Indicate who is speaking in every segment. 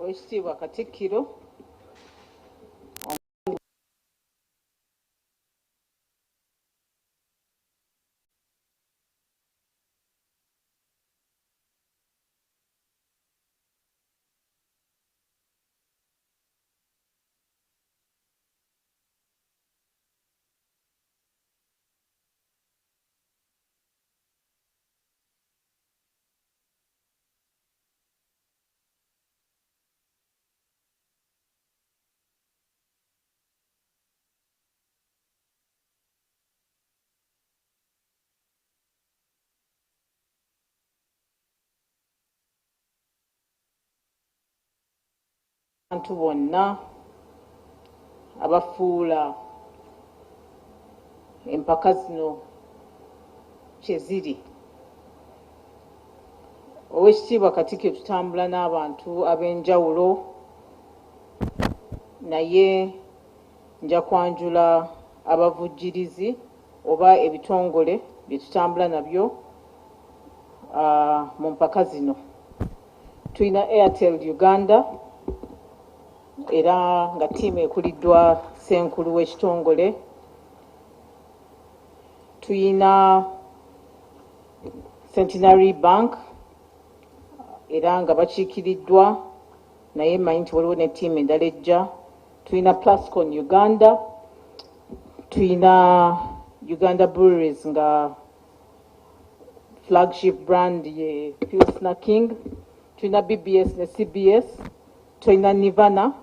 Speaker 1: Oweekitiibwa Katikkiro abantu bonna abafuula empaka zino kye ziri. Oweekitiibwa Katikkiro tutambula n'abantu ab'enjawulo, naye nja kwanjula abavujjirizi oba ebitongole bye tutambula nabyo mu mpaka zino. Tuyina Airtel Uganda era nga ttiimu ekuliddwa ssenkulu w'ekitongole. Tuyina Centenary Bank era nga bakiikiriddwa naye mmanyi nti waliwo ne ttiimu endala ejja. Tuyina Plascon Uganda, tuyina Uganda Breweries nga flagship brand ye Pilsner King, tuyina BBS ne CBS, tuyina Nirvana,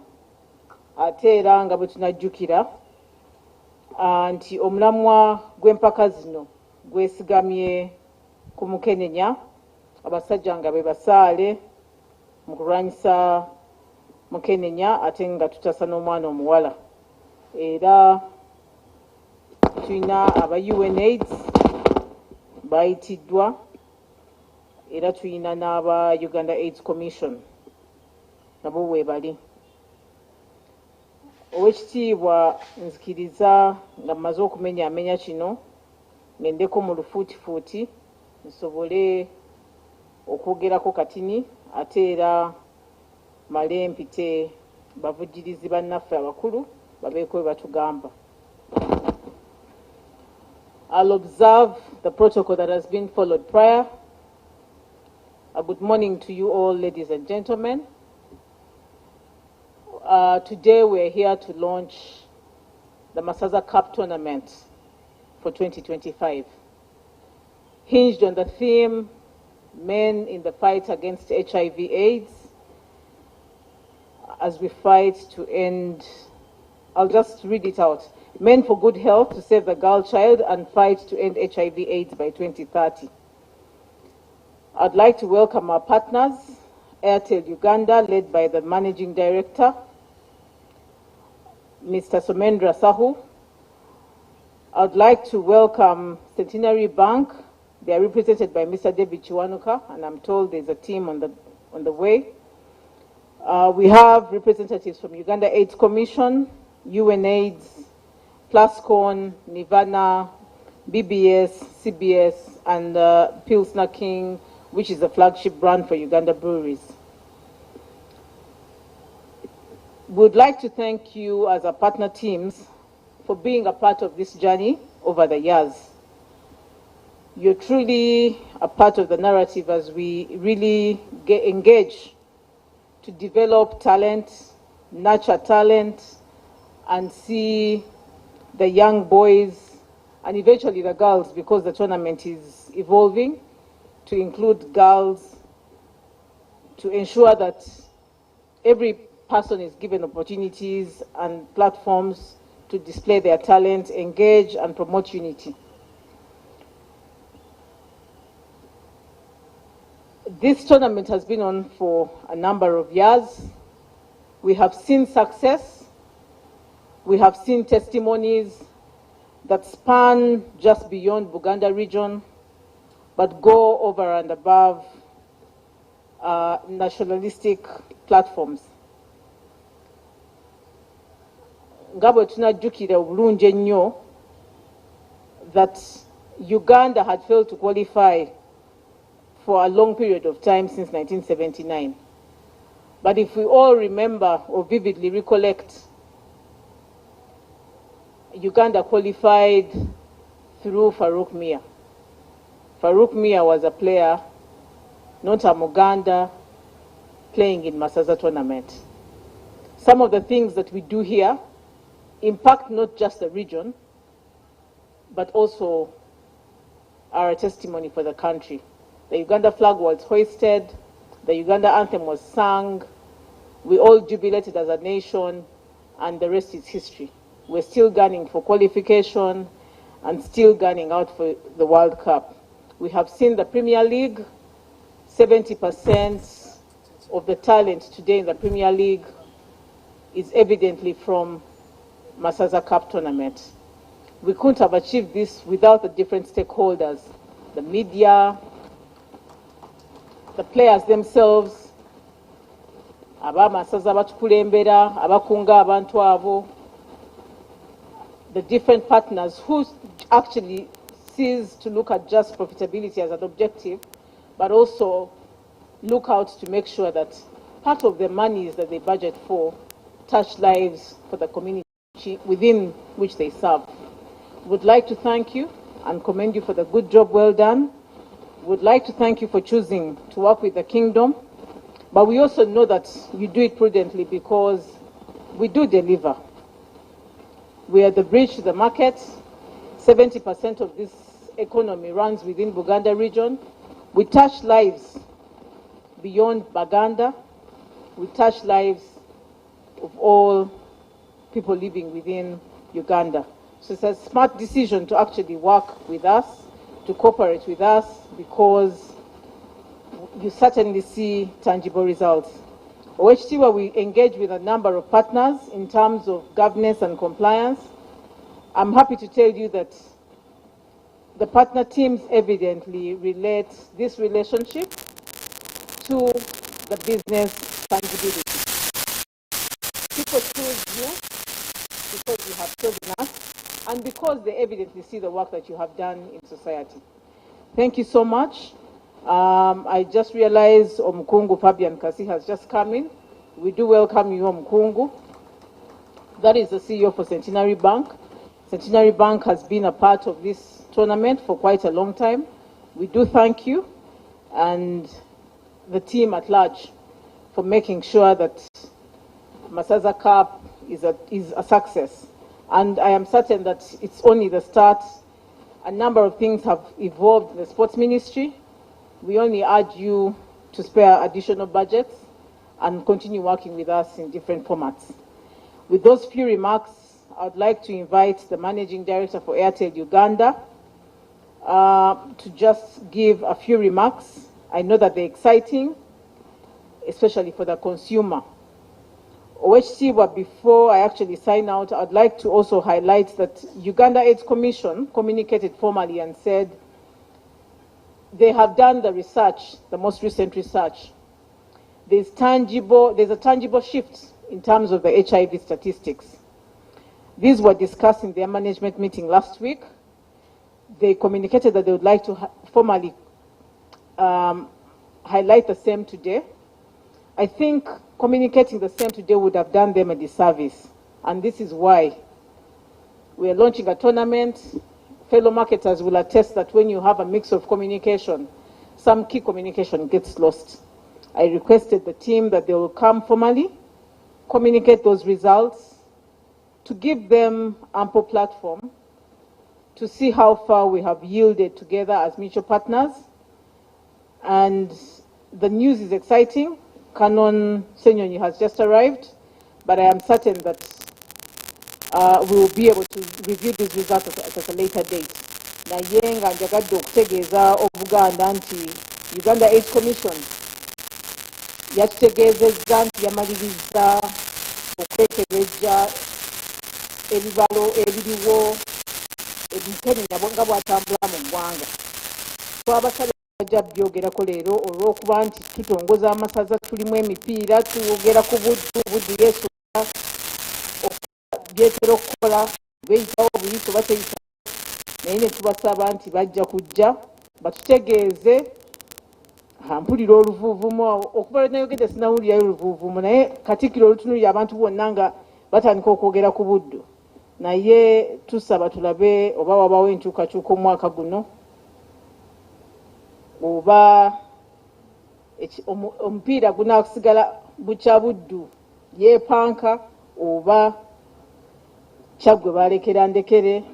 Speaker 1: ate era nga bwe tunajjukira nti omulamwa gw'empaka zino gwesigamye ku Mukenenya, abasajja nga be basaale mu kulwanyisa Mukenenya ate nga tutasa n'omwana omuwala. Era tuyina aba UNAIDS bayitiddwa era tuyina n'aba Uganda AIDS Commission nabo weebali. Oweekitiibwa nzikiriza nga mmaze okumenyaamenya kino ngendeko mu lufuutifuuti nsobole okwogerako katini ate era male mpite bavujjirizi bannaffe abakulu babeeko bye batugamba. I'll observe the protocol that has been followed prior. A good morning to you all, ladies and gentlemen. Today we're here to launch the Masaza Cup tournament for 2025, hinged on the theme, Men in the Fight Against HIV/AIDS, as we fight to end, I'll just read it out, Men for Good Health to Save the Girl Child and Fight to End HIV/AIDS by 2030. I'd like to welcome our partners, Airtel Uganda, led by the Managing Director, Mr. Somendra Sahu. I'd like to welcome Centenary Bank. They are represented by Mr. David Chiwanuka, and I'm told there's a team on the way. We have representatives from Uganda AIDS Commission, UNAIDS, Plascon, Nirvana, BBS, CBS, and Pilsner King, which is the flagship brand for Uganda Breweries. We'd like to thank you as our partner teams for being a part of this journey over the years. You're truly a part of the narrative as we really get engaged to develop talent, nurture talent, and see the young boys and eventually the girls, because the tournament is evolving to include girls, to ensure that every person is given opportunities and platforms to display their talent, engage and promote unity. This tournament has been on for a number of years. We have seen success. We have seen testimonies that span just beyond Buganda region, but go over and above nationalistic platforms. Nga bwe tunajjukira obulungi ennyo that Uganda had failed to qualify for a long period of time since 1979. But if we all remember or vividly recollect, Uganda qualified through Farouk Mia. Farouk Mia was a player, not a Muganda, playing in Masaza tournament. Some of the things that we do here impact not just the region, but also are a testimony for the country. The Uganda flag was hoisted, the Uganda anthem was sung, we all jubilated as a nation, and the rest is history. We're still gunning for qualification and still gunning out for the World Cup. We have seen the Premier League, 70% of the talent today in the Premier League is evidently from Masaza Cup tournament. We couldn't have achieved this without the different stakeholders, the media, the players themselves, abamasaza batukulembera, abakunga abantu abo, the different partners who actually cease to look at just profitability as an objective, but also look out to make sure that part of the monies that they budget for touch lives for the community within which they serve. Would like to thank you and commend you for the good job well done. Would like to thank you for choosing to work with the Kingdom, but we also know that you do it prudently because we do deliver. We are the bridge to the market. 70% of this economy runs within Buganda region. We touch lives beyond Baganda. We touch lives of all people living within Uganda. So it's a smart decision to actually work with us, to cooperate with us, because you certainly see tangible results. OHTWA, we engage with a number of partners in terms of governance and compliance. I'm happy to tell you that the partner teams evidently relate this relationship to the business tangibility. People choose you because you have chosen us and because they evidently see the work that you have done in society. Thank you so much. I just realized Omukungu Fabian Kasi has just come in. We do welcome you, Omukungu. That is the CEO for Centenary Bank. Centenary Bank has been a part of this tournament for quite a long time. We do thank you and the team at large for making sure that Masaza Cup is a success. And I am certain that it's only the start. A number of things have evolved in the sports ministry. We only urge you to spare additional budgets and continue working with us in different formats. With those few remarks, I would like to invite the Managing Director for Airtel Uganda to just give a few remarks. I know that they're exciting, especially for the consumer. OHTWA, before I actually sign out, I'd like to also highlight that Uganda AIDS Commission communicated formally and said they have done the research, the most recent research. There's a tangible shift in terms of the HIV statistics. These were discussed in their management meeting last week. They communicated that they would like to formally highlight the same today. I think communicating the same today would have done them a disservice. And this is why we are launching a tournament. Fellow marketers will attest that when you have a mix of communication, some key communication gets lost. I requested the team that they will come formally, communicate those results, to give them ample platform to see how far we have yielded together as mutual partners. And the news is exciting. Canon Senyonyi has just arrived, but I am certain that we will be able to review these results at a later date. Naye nga njagadde okutegeeza Obuganda nti Uganda AIDS Commission yatutegeezezza nti yamaliriza okwekebejja ebibalo ebiriwo ebikenenya nga bwatambula mu ggwanga. Twabasabye bajja byogerako leero olw'okuba nti tutongoza amasaza, tulimu emipiira, tuyogera ku buddu yeesooka byetera okukola beeyitawo buyise oba teyitawo, naye ne tubasaba nti bajja kujja batutegeeze mpulira oluvuuvumu okuva nayogedde sinawulirayo oluvuuvumu naye Katikkiro olutunulira abantu bonna nga batandika okwogera ku buddu naye tusaba tulabe oba wabawo enkyukakyuka omwaka guno oba omupiira gunasigala bukya buddu yeepanka oba kyaggwe balekera ndekere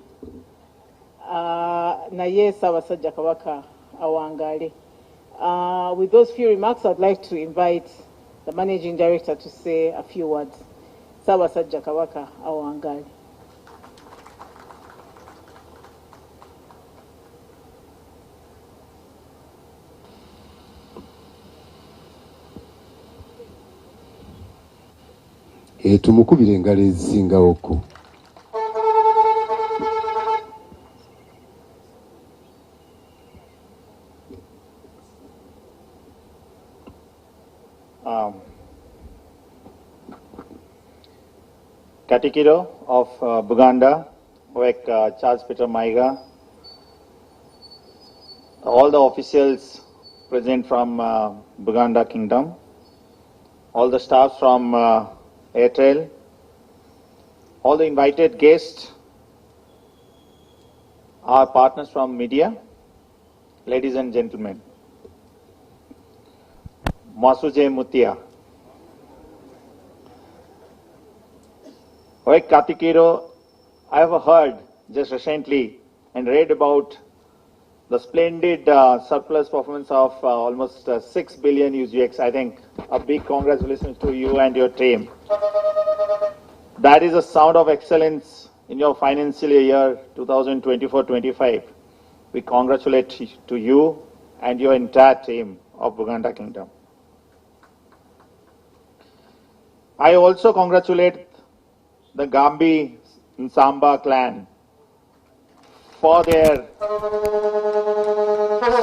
Speaker 1: naye Ssaabasajja Kabaka awangaale. With those few remarks, I'd like to invite the Managing Director to say a few words. Ssaabasajja Kabaka awangaale.
Speaker 2: Tumukubire engalo ezisingawoko.
Speaker 3: Katikkiro of Buganda, with Charles Peter Maiga, all the officials present from Buganda Kingdom, all the staffs from Airtel, all the invited guests, our partners from media, ladies and gentlemen. Masuje Mutia. Like Katikkiro, I have heard just recently and read about the splendid surplus performance of almost 6 billion UGX. I think a big congratulations to you and your team. That is a sound of excellence in your financial year 2024-25. We congratulate to you and your entire team of Buganda Kingdom. I also congratulate the Gambi Nsamba clan for their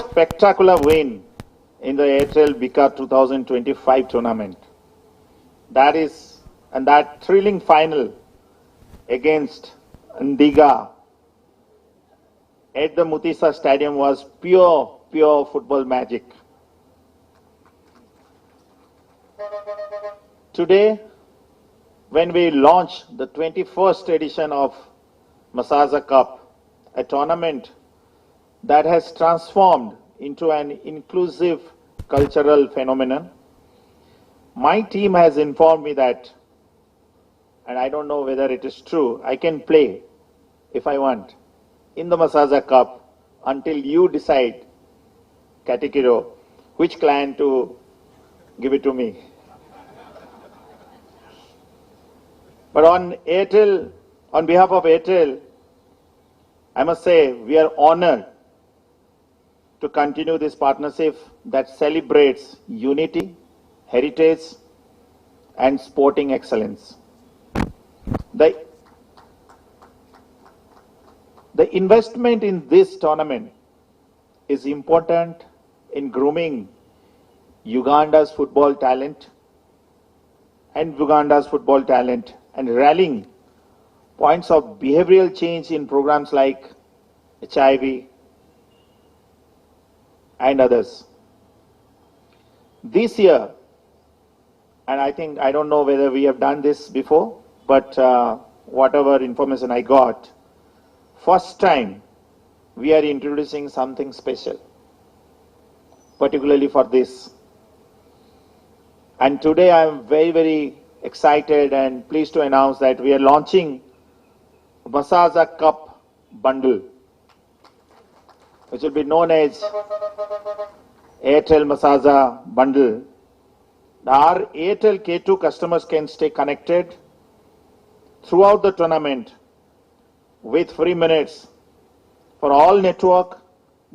Speaker 3: spectacular win in the Airtel Bika 2025 tournament. That thrilling final against Ndiga at the Mutisa Stadium was pure football magic. Today, when we launch the 21st edition of Masaza Cup, a tournament that has transformed into an inclusive cultural phenomenon, my team has informed me that, and I don't know whether it is true, I can play, if I want, in the Masaza Cup until you decide, Katikkiro, which clan to give it to me. But on behalf of Airtel, I must say we are honored to continue this partnership that celebrates unity, heritage, and sporting excellence. The investment in this tournament is important in grooming Uganda's football talent and Uganda's football talent and rallying points of behavioral change in programs like HIV and others. This year, and I don't know whether we have done this before, but whatever information I got, first time we are introducing something special, particularly for this. And today I am very excited and pleased to announce that we are launching Masaza Cup bundle, which will be known as Airtel Masaza bundle. Our Airtel K2 customers can stay connected throughout the tournament with free minutes for all network,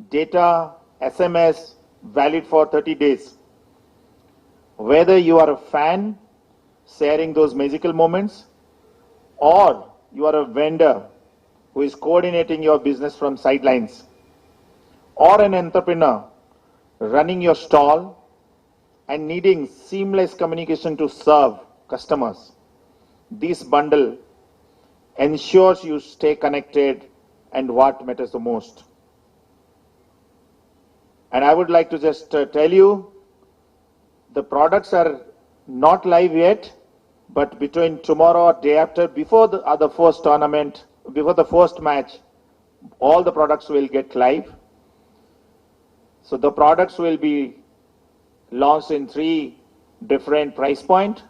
Speaker 3: data, SMS, valid for 30 days. Whether you are a fan sharing those magical moments, or you are a vendor who is coordinating your business from sidelines, or an entrepreneur running your stall and needing seamless communication to serve customers, this bundle ensures you stay connected and what matters the most. And I would like to just tell you, the products are not live yet, but between tomorrow or day after, before the first tournament, before the first match, all the products will get live. So the products will be launched in 3 different price point.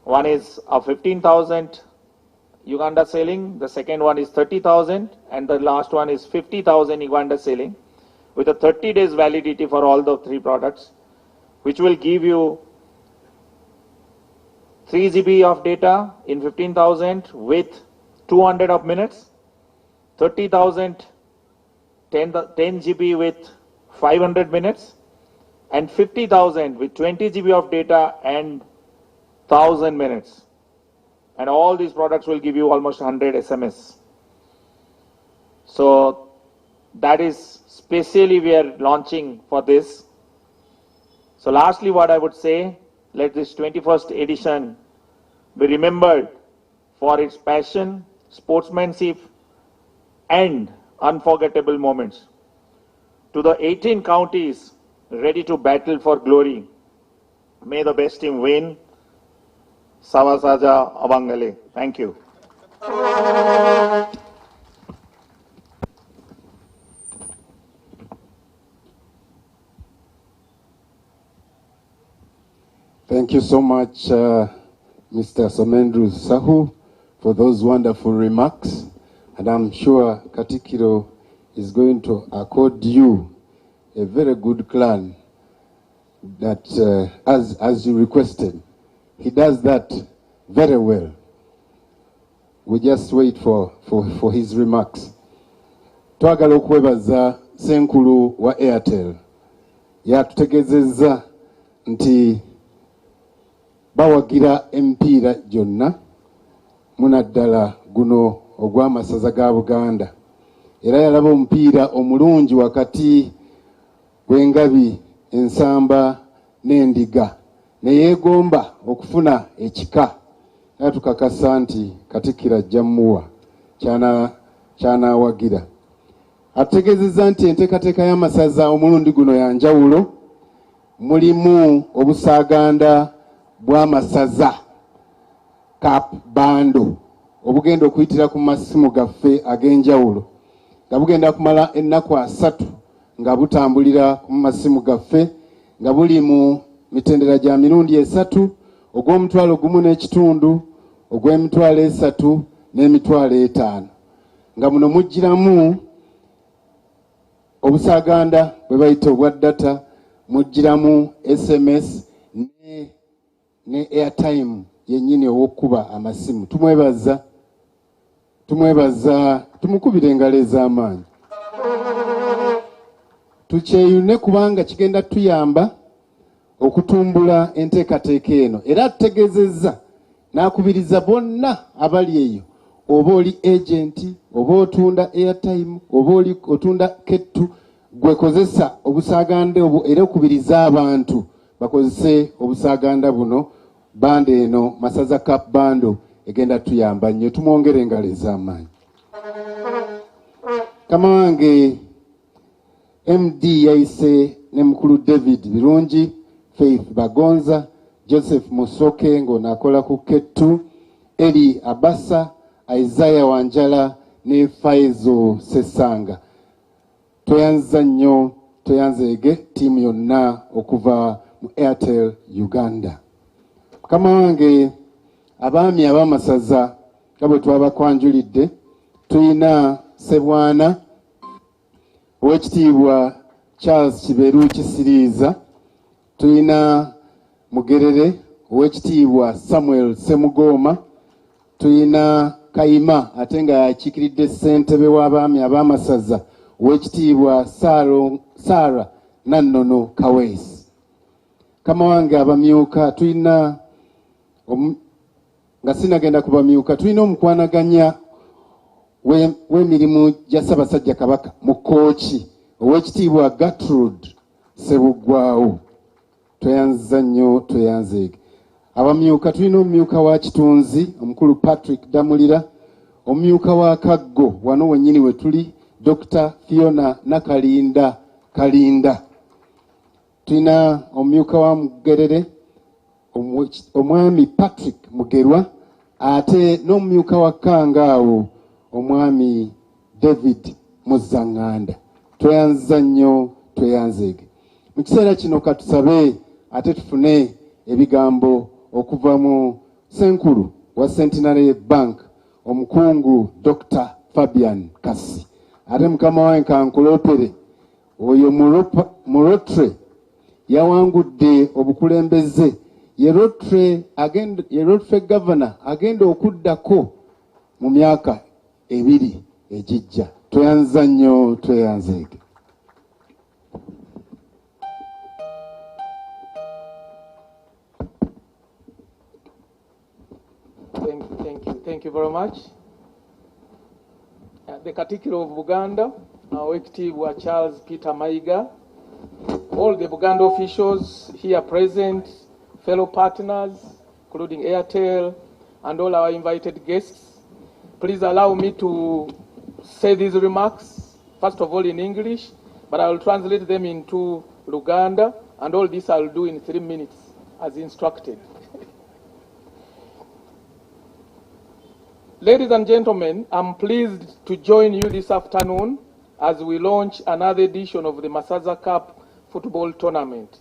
Speaker 3: One is a 15,000 Uganda ceiling, the second one is 30,000, and the last one is 50,000 Uganda ceiling, with a 30 days validity for all the 3 products, which will give you 3 GB of data in 15,000 with 200 of minutes, 30,000 10 GB with 500 minutes, and 50,000 with 20 GB of data and 1,000 minutes. And all these products will give you almost 100 SMS. So that is specially we are launching for this. So lastly, what I would say, let this 21st edition be remembered for its passion, sportsmanship, and unforgettable moments. To the 18 counties ready to battle for glory, may the best team win. Savasaja Avangale. Thank you.
Speaker 2: Thank you so much, Mr. Somendru Sahu, for those wonderful remarks. And I'm sure Katikkiro is going to accord you a very good clan that, as you requested. He does that very well. We just wait for his remarks. Twagala okwebaza Senkulu wa Airtel. Yatutegezezza nti bawagira emipiira gyonna munaddala guno ogw'amasaza ga Buganda. Era yalaba omupiira omulungi wakati w'engabi, ensamba n'endiga, ne yeegomba okufuna ekika. Era tukakasa nti Katikkiro ajja mmuwa ky'anaawagira. Ategeezezza nti enteekateeka y'amasaza omulundi guno ya njawulo. Mulimu obusaaganda bw'amasaza cap bando obugenda okuyitira ku masimu gaffe ag'enjawulo, nga bugenda kumala ennaku 3 nga butambulira ku masimu gaffe, nga buli mu mitendera gya mirundi 3, ogw'omutwalo gumu n'ekitundu, ogw'emitwalo 3 n'emitwalo 5, nga muno mujjiramu obusaaganda bwe bayita obwa data, mujjiramu SMS ne airtime yennyini ow'okkuba amasimu. Tumwebaza, tumukubire engalo ez'amaanyi. Tukyeyune kubanga kigenda tuyamba okutumbula enteekateeka eno. Era tutegeezezza n'akubiriza bonna abali eyo, oba oli agenti, oba otunda airtime, oba oli otunda kettu, gwe kozesa obusaaganda obwo, era okubiriza abantu bakozese obusaaganda buno. Banda eno masaza cap bando egenda tuyamba nnyo. Tumwongere engalo ez'amaanyi. Kama wange MD yayise ne mukulu David Birungi, Faith Bagonza, Joseph Musoke ng'onaakola ku Kettu, Eli Abasa, Isaiah Wanjala ne Faizo Sesanga. Tweyanza nnyo, tweyanzeege tiimu yonna okuva mu Airtel Uganda. Kama wange abaami ab'amasaza nga bwe twabakwanjulidde, tuyina Ssebwana Oweekitiibwa Charles Kiberu Kisiriiza, tuyina Mugerere Oweekitiibwa Samuel Semugoma, tuyina Kayima ate nga yakiikiridde ssentebe w'abaami ab'amasaza Oweekitiibwa Sarah Nannono Kaweesi. Kama wange abamyuka tuyina nga sinagenda kubamyuka, tulina omukwanaganya w'emirimu gya Ssaabasajja Kabaka mu Kkooki Oweekitiibwa Gertrude Ssebuggwawo. Tweyanza nnyo, tweyanzeege. Abamyuka tulina omumyuka wa Kitunzi omukulu Patrick Damulira, omumyuka wa Kaggo wano wennyini we tuli Dr. Fiona Nakalinda Kalinda. Tulina omumyuka wa Mugerere omwami Patrick Mugerwa ate n'omumyuka wa Kangaawo omwami David Muzanganda. Tweyanza nnyo, tweyanzeege. Mu kiseera kino katusabe ate tufune ebigambo okuva mu Senkulu wa Centenary Bank omukungu Dr. Fabian Kasi. Ate mukama wange kankulootere oyo mu Rotre yawangudde obukulembeze ye Rotre governor agenda okuddako mu myaka 2 ejijja. Tweyanza nnyo, tweyanzeege.
Speaker 4: Thank you very much. The Katikkiro of Uganda, our Ekitiibwa Charles Peter Mayiga, all the Buganda officials here present, fellow partners, including Airtel, and all our invited guests, please allow me to say these remarks, first of all in English, but I will translate them into Luganda, and all this I will do in 3 minutes, as instructed. Ladies and gentlemen, I'm pleased to join you this afternoon as we launch another edition of the Amasaza Cup football tournament.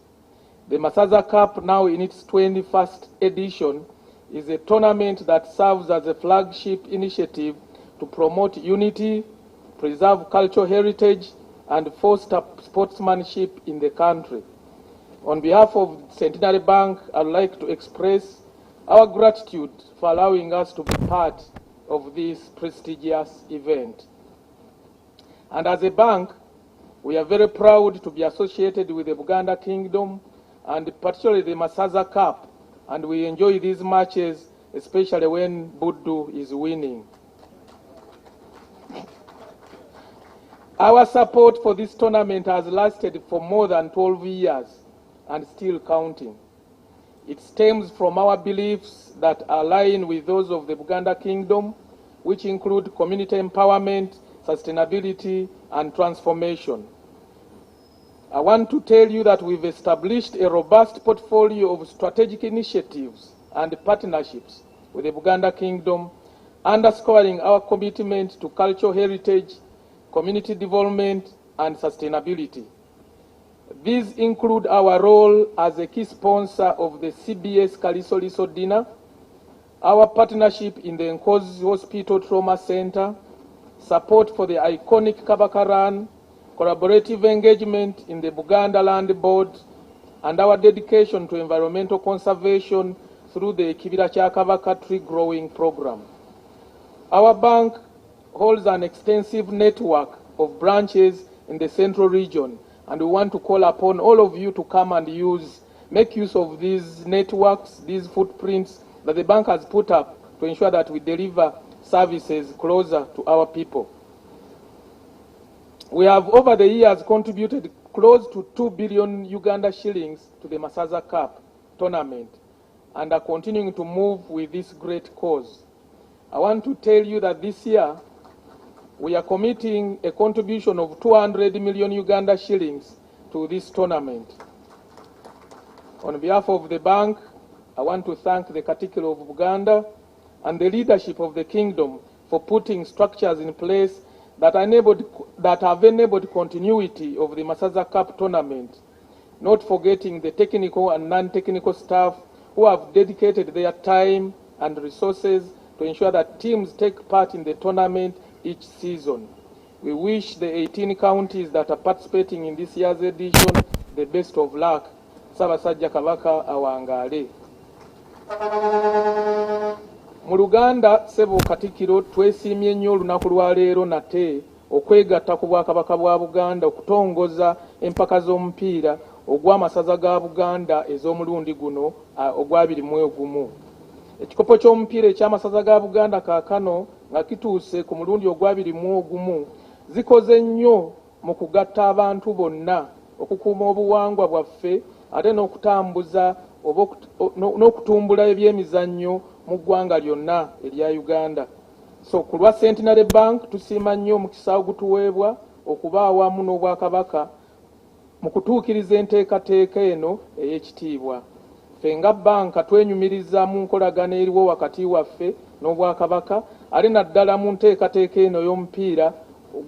Speaker 4: The Amasaza Cup, now in its 21st edition, is a tournament that serves as a flagship initiative to promote unity, preserve cultural heritage, and foster sportsmanship in the country. On behalf of Centenary Bank, I'd like to express our gratitude for allowing us to be part of this prestigious event. And as a bank, we are very proud to be associated with the Buganda Kingdom and particularly the Amasaza Cup, and we enjoy these matches, especially when Buddu is winning. Our support for this tournament has lasted for more than 12 years and still counting. It stems from our beliefs that align with those of the Buganda Kingdom, which include community empowerment, sustainability, and transformation. I want to tell you that we've established a robust portfolio of strategic initiatives and partnerships with the Buganda Kingdom, underscoring our commitment to cultural heritage, community development, and sustainability. These include our role as a key sponsor of the CBS Kalisoliso Dinner, our partnership in the Nkozi Hospital Trauma Center, support for the iconic Kabaka Run, collaborative engagement in the Buganda Land Board, and our dedication to environmental conservation through the Kibira Kya Kabaka tree growing program. Our bank holds an extensive network of branches in the central region, and we want to call upon all of you to come and make use of these networks, these footprints that the bank has put up to ensure that we deliver services closer to our people. We have over the years contributed close to 2 billion Uganda shillings to the Amasaza Cup tournament and are continuing to move with this great cause. I want to tell you that this year we are committing a contribution of 200 million Uganda shillings to this tournament. On behalf of the bank, I want to thank the Katikkiro of Uganda and the leadership of the Kingdom for putting structures in place that have enabled continuity of the Amasaza Cup tournament, not forgetting the technical and non-technical staff who have dedicated their time and resources to ensure that teams take part in the tournament each season. We wish the 18 counties that are participating in this year's edition the best of luck. Ssaabasajja Kabaka awangaale. Mu Luganda, Ssebo Katikkiro, twesiimye nnyo olunaku lwa leero nate okwegatta ku Bwakabaka bwa Buganda okutongoza empaka z'omupiira ogw'amasaza ga Buganda ez'omulundi guno ogwa 2021. Ekikopo ky'omupiira eky'amasaza ga Buganda kaakano nga kituuse ku mulundi ogwa 2021 zikoze nnyo mu kugatta abantu bonna okukuuma obuwangwa bwaffe ate n'okutambuza n'okutumbula ebyemizannyo mu ggwanga lyonna erya Uganda. So ku lwa Centenary Bank tusiima nnyo omukisa ogutuweebwa okuba awamu n'Obwakabaka mu kutuukiriza enteekateeka eno ey'ekitiibwa. Ffe nga bbanka twenyumiriza mu nkolagana eriwo wakati waffe n'Obwakabaka ate naddala mu nteekateeka eno y'omupiira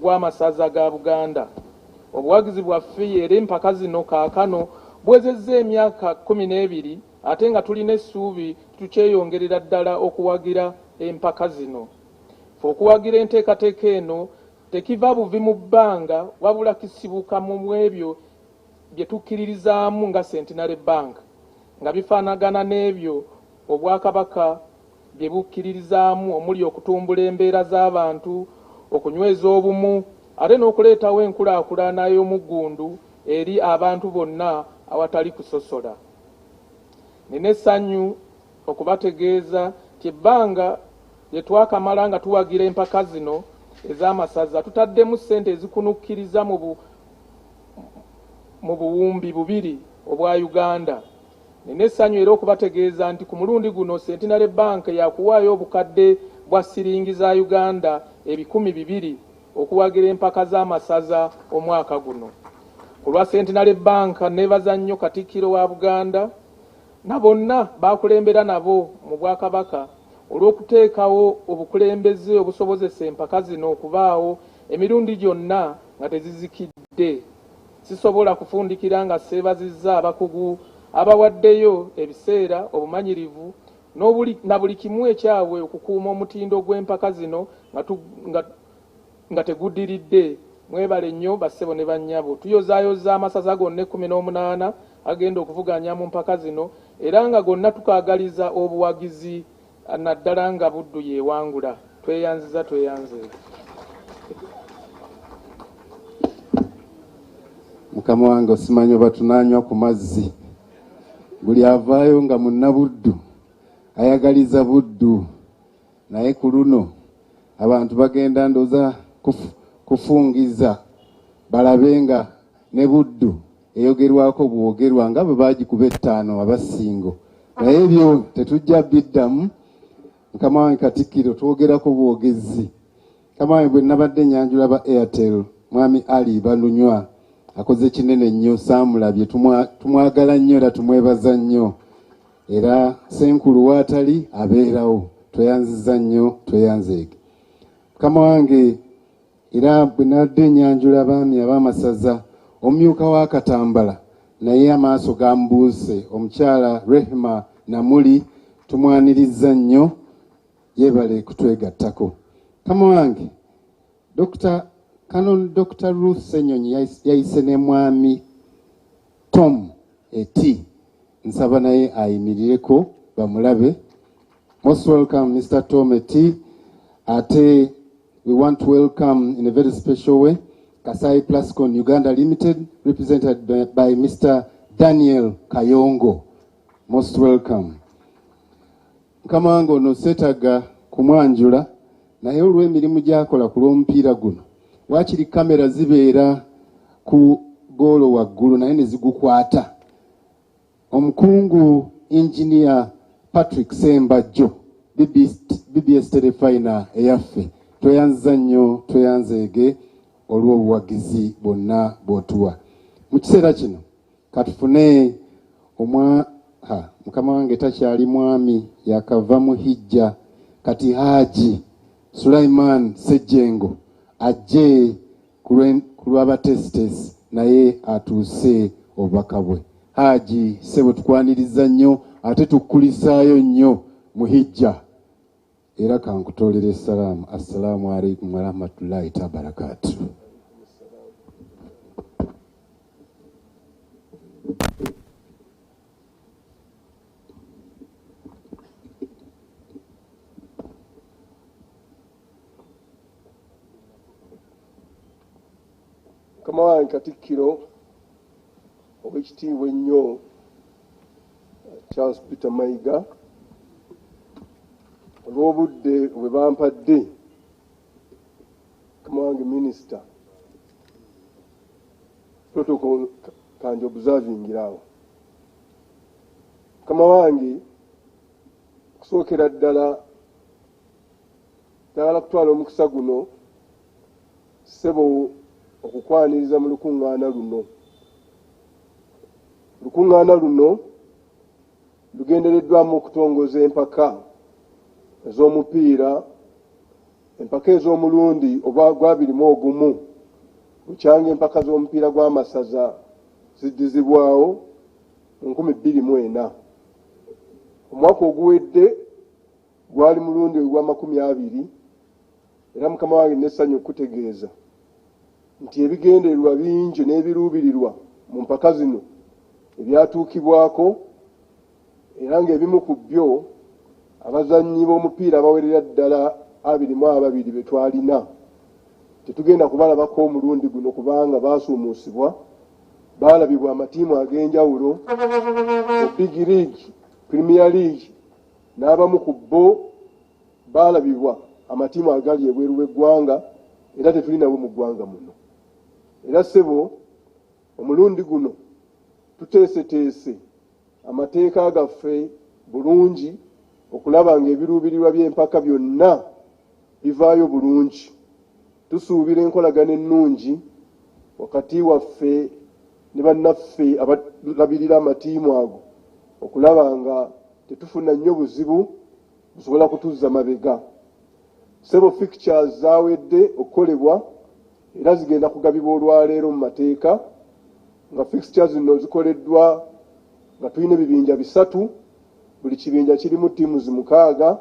Speaker 4: gw'amasaza ga Buganda. Obuwagizi bwaffe era empaka zino kaakano bwezezza emyaka 12 ate nga tulina essuubi tukyeyongerera ddala okuwagira empaka zino. Ffe okuwagira enteekateeka eno tekiva buvi mu bbanga wabula kisibuka mu ebyo bye tukkiririzaamu nga Centenary Bank nga bifaanagana n'ebyo Obwakabaka bye bukkiririzaamu omuli okutumbula embeera z'abantu, okunyweza obumu ate n'okuleetawo enkulaakulana y'omuggundu eri abantu bonna awatali kusosola. Nina essanyu okubategeeza nti ebbanga lye twakamala nga tuwagira empaka zino ez'amasaza tutaddemu ssente ezikunukkiriza mu buwumbi 2 obwa Uganda. Nina essanyu era okubategeeza nti ku mulundi guno Centenary Bank yakuwaayo obukadde bwa siringi za Uganda 200,000 okuwagira empaka z'amasaza omwaka guno. Ku lwa Centenary Bank neebaza nnyo Katikkiro wa Buganda na bonna bakulembera nabo mu Bwakabaka olw'okuteekawo obukulembeze obusobozesa empaka zino okubaawo emirundi gyonna nga tezizikidde. Sisobola kufundikira nga seebazizza abakugu abawaddeyo ebiseera, obumanyirivu na buli kimu ekyawe okukuuma omutindo gw'empaka zino nga teguddiridde. Mwebale nnyo bassebo ne bannyabo. Tuyozaayoza amasaza gonna 18 agenda okuvuganya mu mpaka zino era nga gonna tukaagaliza obuwagizi naddala nga Buddu yeewangula. Tweyanziza tweyanze.
Speaker 2: Mukama wange osimanyi oba tunaanywa ku mazzi. Buli avaayo nga munna Buddu ayagaliza Buddu, naye ku luno abantu bagenda ndoza kufungiza balabe nga ne Buddu eyogerwako bwogerwa nga bwe bagikuba 5 abasingo. Naye ebyo tetujja biddamu. Mukama wange Katikkiro twogerako bwogezi. Mukama wange bwe nabadde nyanjula ba Airtel Mwami Ali Balunywa akoze kinene nnyo, saamulabye, tumwagala nnyo era tumwebaza nnyo. Era Senkulu waatali abeerawo, tweyanziza nnyo, tweyanzeege. Mukama wange era bwe nabadde nyanjula abaami ab'amasaza omumyuka wa Katambala naye amaaso gambuuse, omukyala Rehema Namuli tumwanirizza nnyo, yeebale kutwegattako. Mukama wange Dr. Ruth Senyonyi yayise ne Mwami Tom Eti, nsaba naye ayimirireko bamulabe. Most welcome Mr. Tom Eti. Ate we want to welcome in a very special way Kasai Plascon Uganda Limited, represented by Mr. Daniel Kayongo. Most welcome. Mukama wange ono seetaga kumwanjula naye olw'emirimu gy'akola ku lw'omupiira guno waakiri kamera zibeera ku goolo waggulu naye ne zigukwata. Omukungu Engineer Patrick Sembajjo, BBS Telefina eyaffe, tweyanziza nnyo, tweyanzeege olw'obuwagizi bonna bw'otuwa. Mu kiseera kino katufune Mukama wange takyali mwami, yakava mu hijja, kati Haji Sulaiman Sejjengo ajje ku lw'abatesitesi naye atuuse obubaka bwe. Haji sebo tukwaniriza nnyo ate tukulisaayo nnyo mu hijja. Era kankutoolera essalaamu. Assalaamu alaikum wa rahmatullahi tabarakatuh.
Speaker 5: Mukama wange Katikkiro ow'ekitiibwa ennyo Charles Peter Mayiga, olw'obudde bwe bampadde. Mukama wange Minisita, protocol kanje observingirawo. Mukama wange okusookera ddala njagala kutwala omukisa guno ssebo okukwaniriza mu lukuŋŋaana luno Lukuŋŋaana luno lugendereddwamu okutongoza empaka ez'omupiira, empaka ez'omulundi oba gwa 21 bukyanga empaka z'omupiira gw'amasaza ziddizibwawo mu 2004. Omwaka oguwedde gwali mulundi gwa 20, era mukama wange nessanyu okutegeeza nti ebigendererwa bingi n'ebiruubirirwa mu mpaka zino ebyatuukibwako, era ng'ebimu ku byo abazannyi b'omupiira abawerera ddala 22 be twalina tetugenda kubalabako omulundi guno kubanga baasuumuusibwa, baalabibwa amatiimu ag'enjawulo mu Big League, Premier League, n'abamu ku bo baalabibwa amatiimu agali ebweru w'eggwanga, era tetuli nabo mu ggwanga muno. Era ssebo, omulundi guno tuteeseteese amateeka gaffe bulungi okulaba ng'ebiruubirirwa by'empaka byonna bivaayo bulungi. Tusuubira enkolagana ennungi wakati waffe ne bannaffe abalabirira amatiimu ago okulaba nga tetufuna nnyo buzibu busobola kutuzza mabega. Ssebo fixtures zaawedde okukolebwa era zigenda kugabibwa olwaleero mu mateeka, nga fixtures zino zikoleddwa nga tulina ebibinja 3, buli kibinja kirimu ttiimu 6,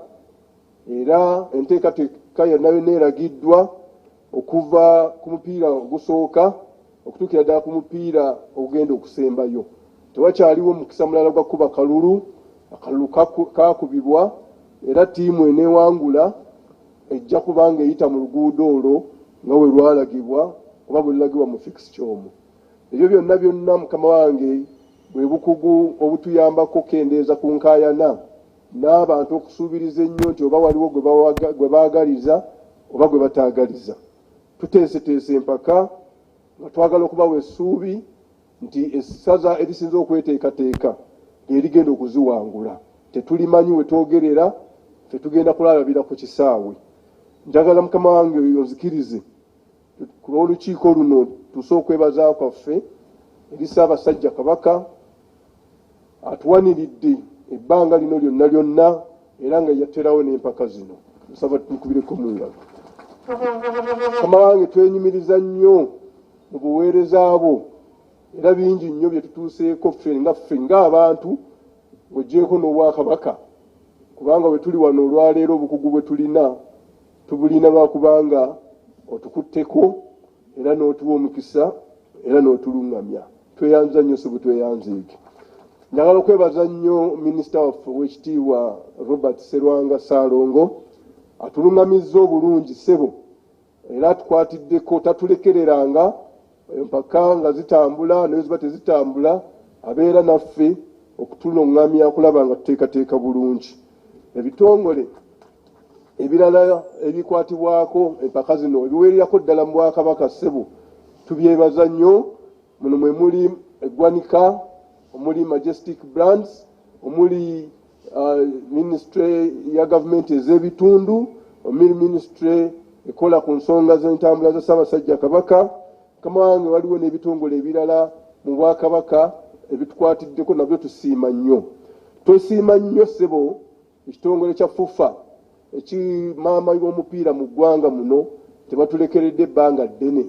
Speaker 5: era enteekateeka yonna yonna eragiddwa okuva ku mupiira ogusooka okutuukira ddala ku mupiira ogugenda okusembayo. Tewakyaliwo mukisa mulala gwa kuba kalulu, akalulu kaakubibwa era ttiimu eneewangula ejja kubanga eyita mu luguudo olwo nga bwe lwalagibwa oba bwe lulagibwa mu fixture omwo. Ebyo byonna byonna mukama wange bwe bukugu obutuyambako kendeeza ku nkaayana n'abantu okusuubiriza ennyo nti oba waliwo gwe baagaliza oba gwe bataagaliza. Tuteeseteese empaka nga twagala okubawa essuubi nti essaza erisinza okweteekateeka erigenda okuziwangula. Tetulimanyi we twogerera, tetugenda kulalabira ku kisaawe. Njagala mukama wange onzikirize ku lw'olukiiko luno tuuse okwebaza kwaffe eri Ssaabasajja Kabaka atuwaniridde ebbanga lino lyonna lyonna era nga yatterawo n'empaka zino. Nsaba tukubireko mu ngalo. Mukama wange twenyumiriza nnyo mu buweereza bwo era bingi nnyo bye tutuuseeko ffe ng'abantu ng'oggyeko n'Obwakabaka, kubanga bwe tuli wano olwaleero obukugu bwe tulina tubulina lwakubanga otukutteko era n'otuwa omukisa era n'otuluŋŋamya. Tweyanza nnyo se bwe tweyanzeeko. Njagala okwebaza nnyo minisita waffe ow'ekitiibwa Robert Sserwanga Ssaalongo atuluŋŋamizza obulungi ssebo era atukwatiddeko, tatulekereranga empaka nga zitambula naye ziba tezitambula, abeera naffe okutuluŋŋamya okulaba nga tuteekateeka bulungi. Ebitongole ebirala ebikwatibwako empaka zino ebiweererako ddala mu Bwakabaka ssebo tubyebaza nnyo. Muno mwe muli eggwanika, omuli Majestic Brands, omuli ministry ya gavumenti ez'ebitundu, omuli ministry ekola ku nsonga z'entambula za Ssaabasajja Kabaka. Mukama wange waliwo n'ebitongole ebirala mu Bwakabaka ebitukwatiddeko, nabyo tusiima nnyo. Tusiima nnyo ssebo ekitongole kya FUFA ekimaama y'omupiira mu ggwanga muno, tebatulekeredde ebbanga ddene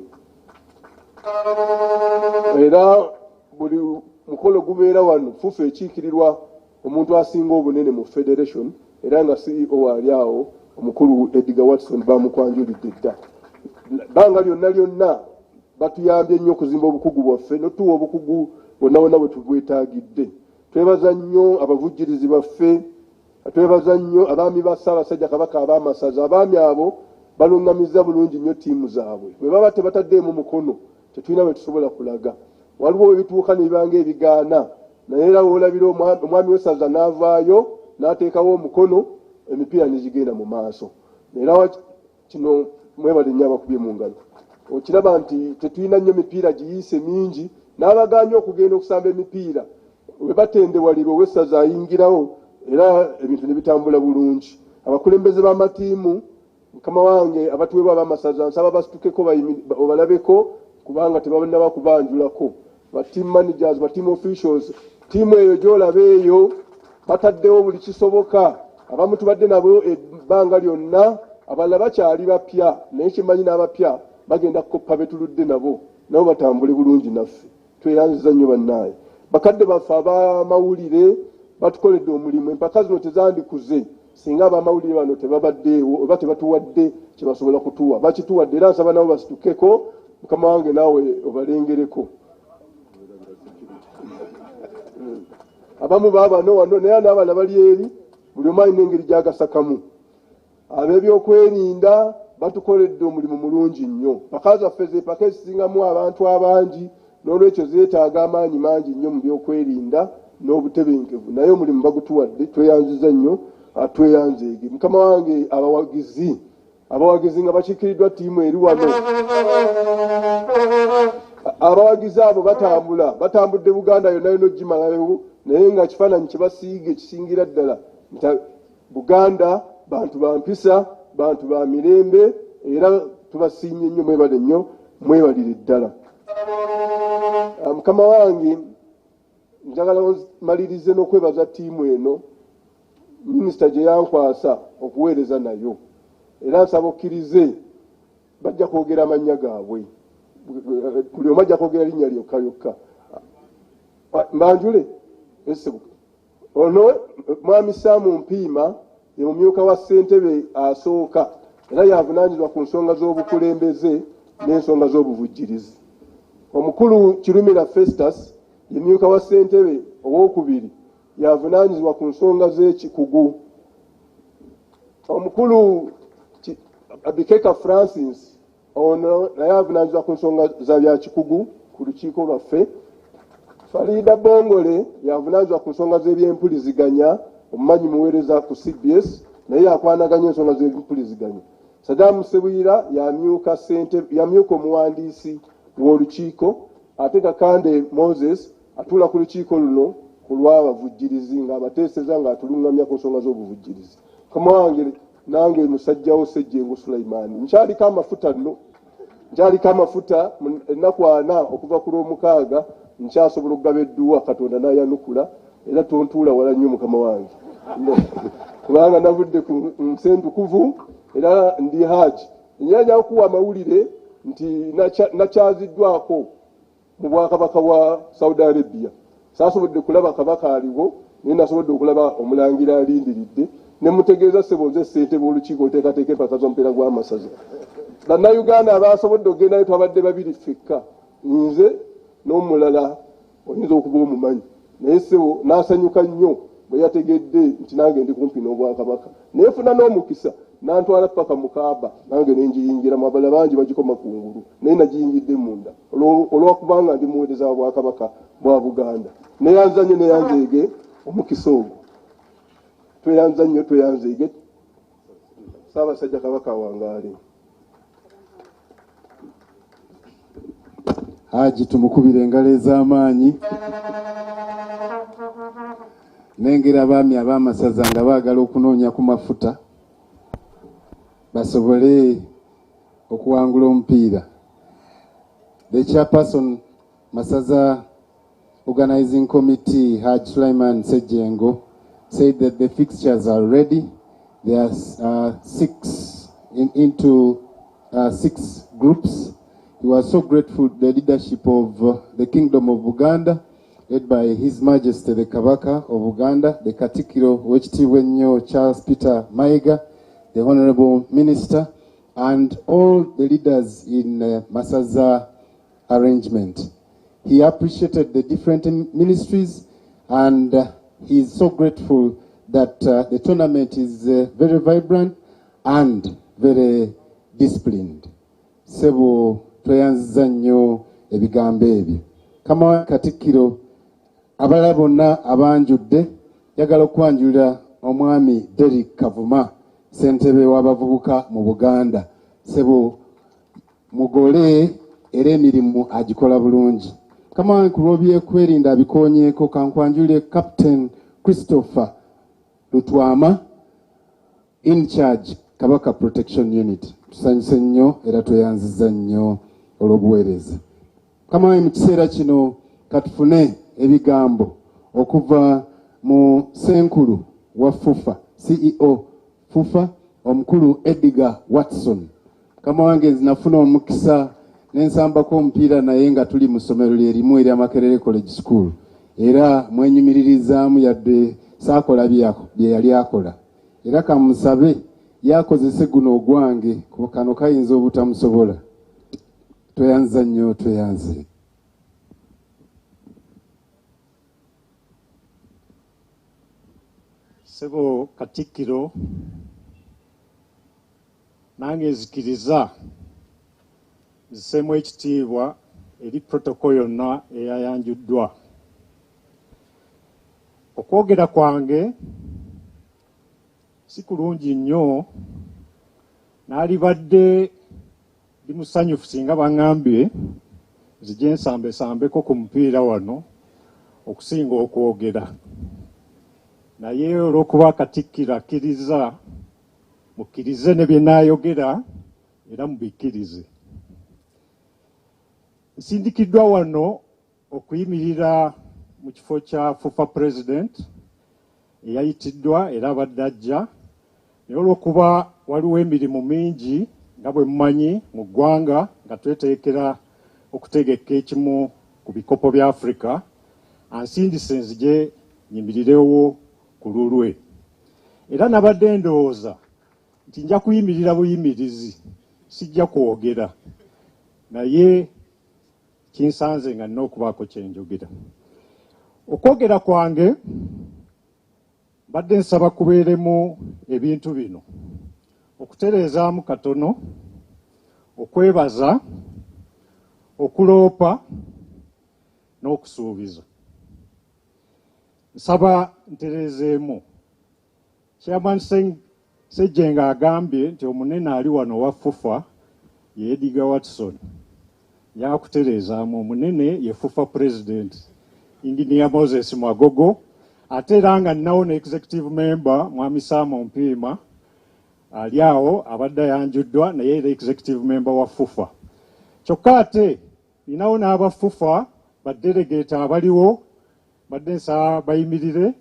Speaker 5: era buli mukolo gubeera wano FUFA ekiikirirwa omuntu asinga obunene mu federation era nga CEO wali awo omukulu Edgar Watson bamukwanjulidde dda. Bbanga lyonna lyonna batuyambye nnyo okuzimba obukugu bwaffe n'otuwa obukugu bwonna bwonna bwe tubwetaagidde. Twebaza nnyo abavujjirizi baffe, twebaza nnyo abaami ba Ssaabasajja Kabaka ab'amasaza. Abaami abo baluŋŋamizza bulungi nnyo ttiimu zaabwe. Bwe baba tebataddeemu mukono tetulina bwe tusobola kulaga. Waliwo ebituuka ne bibanga ebigaana, naye era woolabira omwami w'essaza n'avaayo n'ateekawo omukono, emipiira ne gigenda mu maaso. Era kino mwebale nnyo abakubye mu ngalo. Okiraba nti tetulina nnyo mipiira giyiise mingi, n'abagaanye okugenda okusamba emipiira we batendewalirwa ow'essaza ayingirawo era ebintu ne bitambula bulungi. Abakulembeze b'amatiimu, mukama wange abatuweebwa ab'amasaza nsaba basitukeko obalabeko kubanga tebannaba kubanjulako. ba team managers, ba team officials, tiimu eyo gy'olaba eyo bataddewo buli kisoboka. Abamu tubadde nabo ebbanga lyonna, abalala bakyali bapya, naye kimanyi n'abapya bagenda kukoppa betuludde nabo batambule bulungi naffe. Tweyanziza nnyo bannaaye. Bakadde baffe ab'amawulire batukoledde omulimu. Empaka zino tezandikuze singa ab'amawulire bano tebabaddeewo oba tebatuwadde kye basobola kutuwa. Bakituwadde era nsaba nabo basitukeko, Mukama wange naawe obalengereko. Abamu baabano wano naye n'abalala bali eri, buli omu alina engeri gy'agasakamu. Ab'ebyokwerinda batukoledde omulimu mulungi nnyo. Paka zaffe ze paka ezisingamu abantu abangi, n'olwekyo zeetaaga amaanyi mangi nnyo mu byokwerinda n'obutebenkevu. Naye omulimu bagutuwadde, tweyanziza nnyo, tweyanzeege. Mukama wange abawagizi nga bakiikiriddwa ttiimu eri wano. Abawagizi abo batambudde Buganda yonna ogimalayo, naye nga kifaananyi kye basiige kisingira ddala nti Buganda bantu ba mpisa, bantu ba mirembe, era tubasiimye nnyo, mwebale nnyo, mwebalire ddala. Mukama wange njagala malirize n'okwebaza ttiimu eno, minisita gye yankwasa okuweereza nayo, era nsaba okkirize bajja kwogera amannya gaabwe, buli omu ajja kwogera linnya lyokka. Mbanjule ono mwami Saamu Mpiima ye mumyuka wa ssentebe asooka, era yavunaanyizibwa ku nsonga z'obukulembeze n'ensonga z'obuvujjirizi. Omukulu Kirumira Festus ye mumyuka wa ssentebe owookubiri, yavunaanyizibwa ku nsonga z'ekikugu. Omukulu Abikeka Francis ono naye avunaanyizibwa ku nsonga za byakikugu ku lukiiko lwaffe. Farida Bongole yavunaanyizibwa ku nsonga z'ebyempuliziganya, omumanyi muweereza ku CBS, naye yakwanaganya ensonga z'empuliziganya. Saddam Sebuyira yamyuka omuwandiisi w'olukiiko, ate Kakande Moses atuula ku lukiiko luno ku lw'abavujjirizi ng'abateeseza ng'atuluŋŋamya ku nsonga z'obuvujjirizi. Mukama wange nange musajjawo Ssejjengo Sulaiman nkyaliko amafuta ennaku 4 okuva ku Lwomukaaga nkyasobola okugaba edduwa, Katonda n'ayanukula, era tontuula wala nnyo Mukama wange kubanga navudde ku nsi entukuvu era ndi haji. Nyanja okuwa amawulire nti nakyaziddwako mu Bwakabaka bwa Saudi Arabia. Saasobodde kulaba kabaka aliwo, naye nasobodde okulaba omulangira alindiridde, ne mutegeeza ssebo ssente b'olukiiko oteekateeka empaka z'omupiira gw'amasaza. Bannayuganda abasobodde okgendayo twabadde babiri ffekka, nze n'omulala oyinza okuba omumanyi, naye ssebo n'asanyuka nnyo bwe yategedde nti nange ndi kumpi n'Obwakabaka. Naye funa n'omukisa n'antwala paka mu Kaaba, nange ne ngiyingiramu. Abalala bangi bagikoma kungulu, naye nagiyingidde munda olwakubanga ndi muweereza wa Bwakabaka bwa Buganda. Neyanza nnyo neyanzeege omukisa ogwo. Tweyanza nnyo tweyanzeege. Ssaabasajja Kabaka awangaale.
Speaker 2: Haji tumukubire engalo ez'amaanyi. Nengera abaami ab'amasaza nga baagala okunoonya ku mafuta basobole okuwangula omupiira. The chairperson Masaza Organizing Committee Haji Sulaiman Ssejjengo said that the fixtures are ready. There are 6 groups. He was so grateful to the leadership of the Kingdom of Uganda, led by His Majesty the Kabaka of Uganda, the Katikkiro Wenyo Charles Peter Mayiga, the Honorable Minister, and all the leaders in Masaza arrangement. He appreciated the different ministries, and he is so grateful that the tournament is very vibrant and very disciplined. Sebo tweyanziza nnyo ebigambo ebyo. Kama Katikkiro abalala bonna abanjudde yagala okwanjulira omwami Derrick Kavuma, ssentebe w'abavubuka mu Buganda. Sebo mugole era emirimu agikola bulungi. Kama ku lw'ebyokwerinda abikoonyeeko, kankwanjulire Captain Christopher Lutwama, in charge Kabaka Protection Unit. Tusanyuse nnyo era tweyanziza nnyo olw'obuweereza. Kama mu kiseera kino katufune ebigambo okuva mu Senkulu wa FUFA, CEO FUFA, omukulu Edgar Watson. Kama wange nafuna omukisa n'ensambako omupiira naye nga tuli mu ssomero lyerimu erya Makerere College School. Era mwenyumiririzaamu yadde saakola bye yali akola. Era kamusabe yakozese guno ogwange kano kayinza obutamusobola. Tweyanza nnyo, tweyanze.
Speaker 6: Sebo Katikkiro nange nzikiriza nzisseemu ekitiibwa eri protocol yonna eyayanjuddwa. Okwogera kwange si kulungi nnyo, naalibadde ndi musanyufu singa baŋŋambye nzije nsambesambeko ku mupiira wano okusinga okwogera. Naye olw'okuba Katikkiro akkiriza, mukkirize ne bye naayogera era mubikkirize. Nsindikiddwa wano okuyimirira mu kifo kya FUFA President eyayitiddwa era abadde ajja, naye olw'okuba waliwo emirimu mingi nga bwe mumanyi mu ggwanga nga tweteekera okutegeka ekimu ku bikopo bya Africa, ansindise nzije nyimirirewo ku lulwe. Era nabadde ndowooza nti nja kuyimirira buyimirizi, sijja kwogera, naye kinsanze nga nina okubaako kye njogera. Okwogera kwange badde nsaba kubeeremu ebintu bino: okutereezaamu katono, okwebaza, okuloopa n'okusuubiza. Nsaba ntereezeemu. Chairman Sejjenga agambye nti omunene ali wano wa FUFA ye Edgar Watson. Yakutereezaamu, omunene ye FUFA President Engineer Moses Mwagogo, ate era nga nnawo ne executive member Mwami Sam Mpiima ali awo abadde ayanjuddwa naye era executive member wa FUFA. Kyokka ate ninawo n'aba FUFA badelegate abaliwo badde nsaba bayimirire,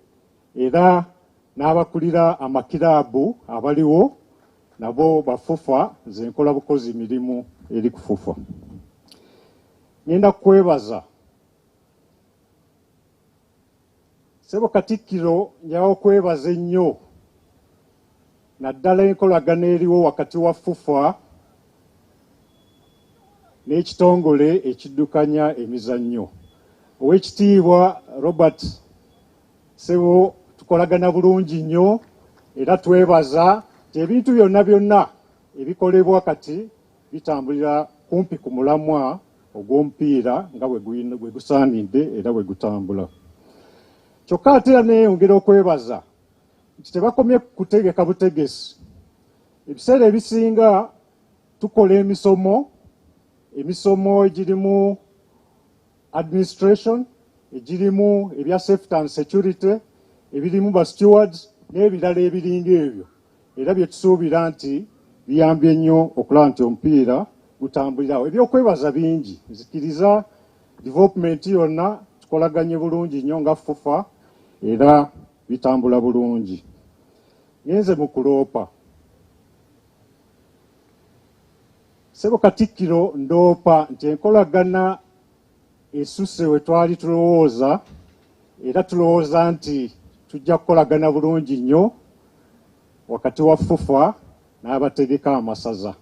Speaker 6: era n'abakulira amakiraabu abaliwo nabo ba FUFA, nze nkola bukozi mirimu eri ku FUFA. Ngenda kwebaza Sebo Katikkiro, njawa okwebaza ennyo naddala enkolagana eriwo wakati wa FUFA n'ekitongole ekiddukanya emizannyo. Owekitiibwa Robert Sebo tukolagana bulungi nnyo, era twebaza nti ebintu byonna byonna ebikolebwa kati bitambulira kumpi ku mulamwa ogw'omupiira nga bwe gusaanidde era bwe gutambula. Kyokka ate era neeyongera okwebaza nti tebakomye kutegeka butegesi. Ebiseera ebisinga tukola emisomo egirimu administration, egirimu ebya safety and security, ebirimu ba stewards n'ebirala ebiringa ebyo, era bye tusuubira nti biyambye nnyo okulaba nti omupiira gutambulirawo. Ebyokwebaza bingi, nzikiriza development yonna tukolaganye bulungi nnyo nga FUFA era bitambula bulungi. Ngenze mu kuloopa. Sebo Katikkiro ndoopa nti enkolagana esusse we twali tulowooza, era tulowooza nti tujja kukolagana bulungi nnyo wakati wa FUFA n'abategeka amasaza.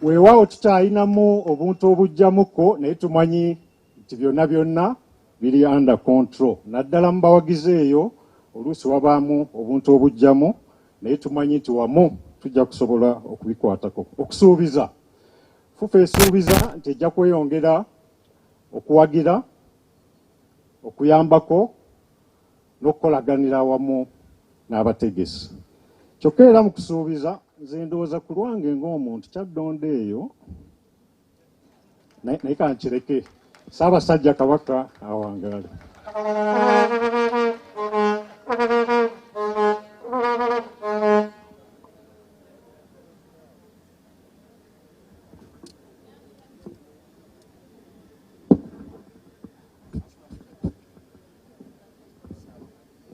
Speaker 6: Weewaawo tukyalinamu obuntu obujjamuko, naye tumanyi nti byonna byonna biri under control. Naddala mu bawagizi eyo oluusi wabaamu obuntu obujjamu, naye tumanyi nti wamu tujja kusobola okubikwatako. Okusuubiza. FUFA esuubiza nti ejja kweyongera okuwagira, okuyambako n'okukolaganira awamu n'abategesi. Kyokka era mu kusuubiza, nze ndowooza ku lwange ng'omuntu kyaddonda eyo, naye kankireke. Ssaabasajja Kabaka awangaale.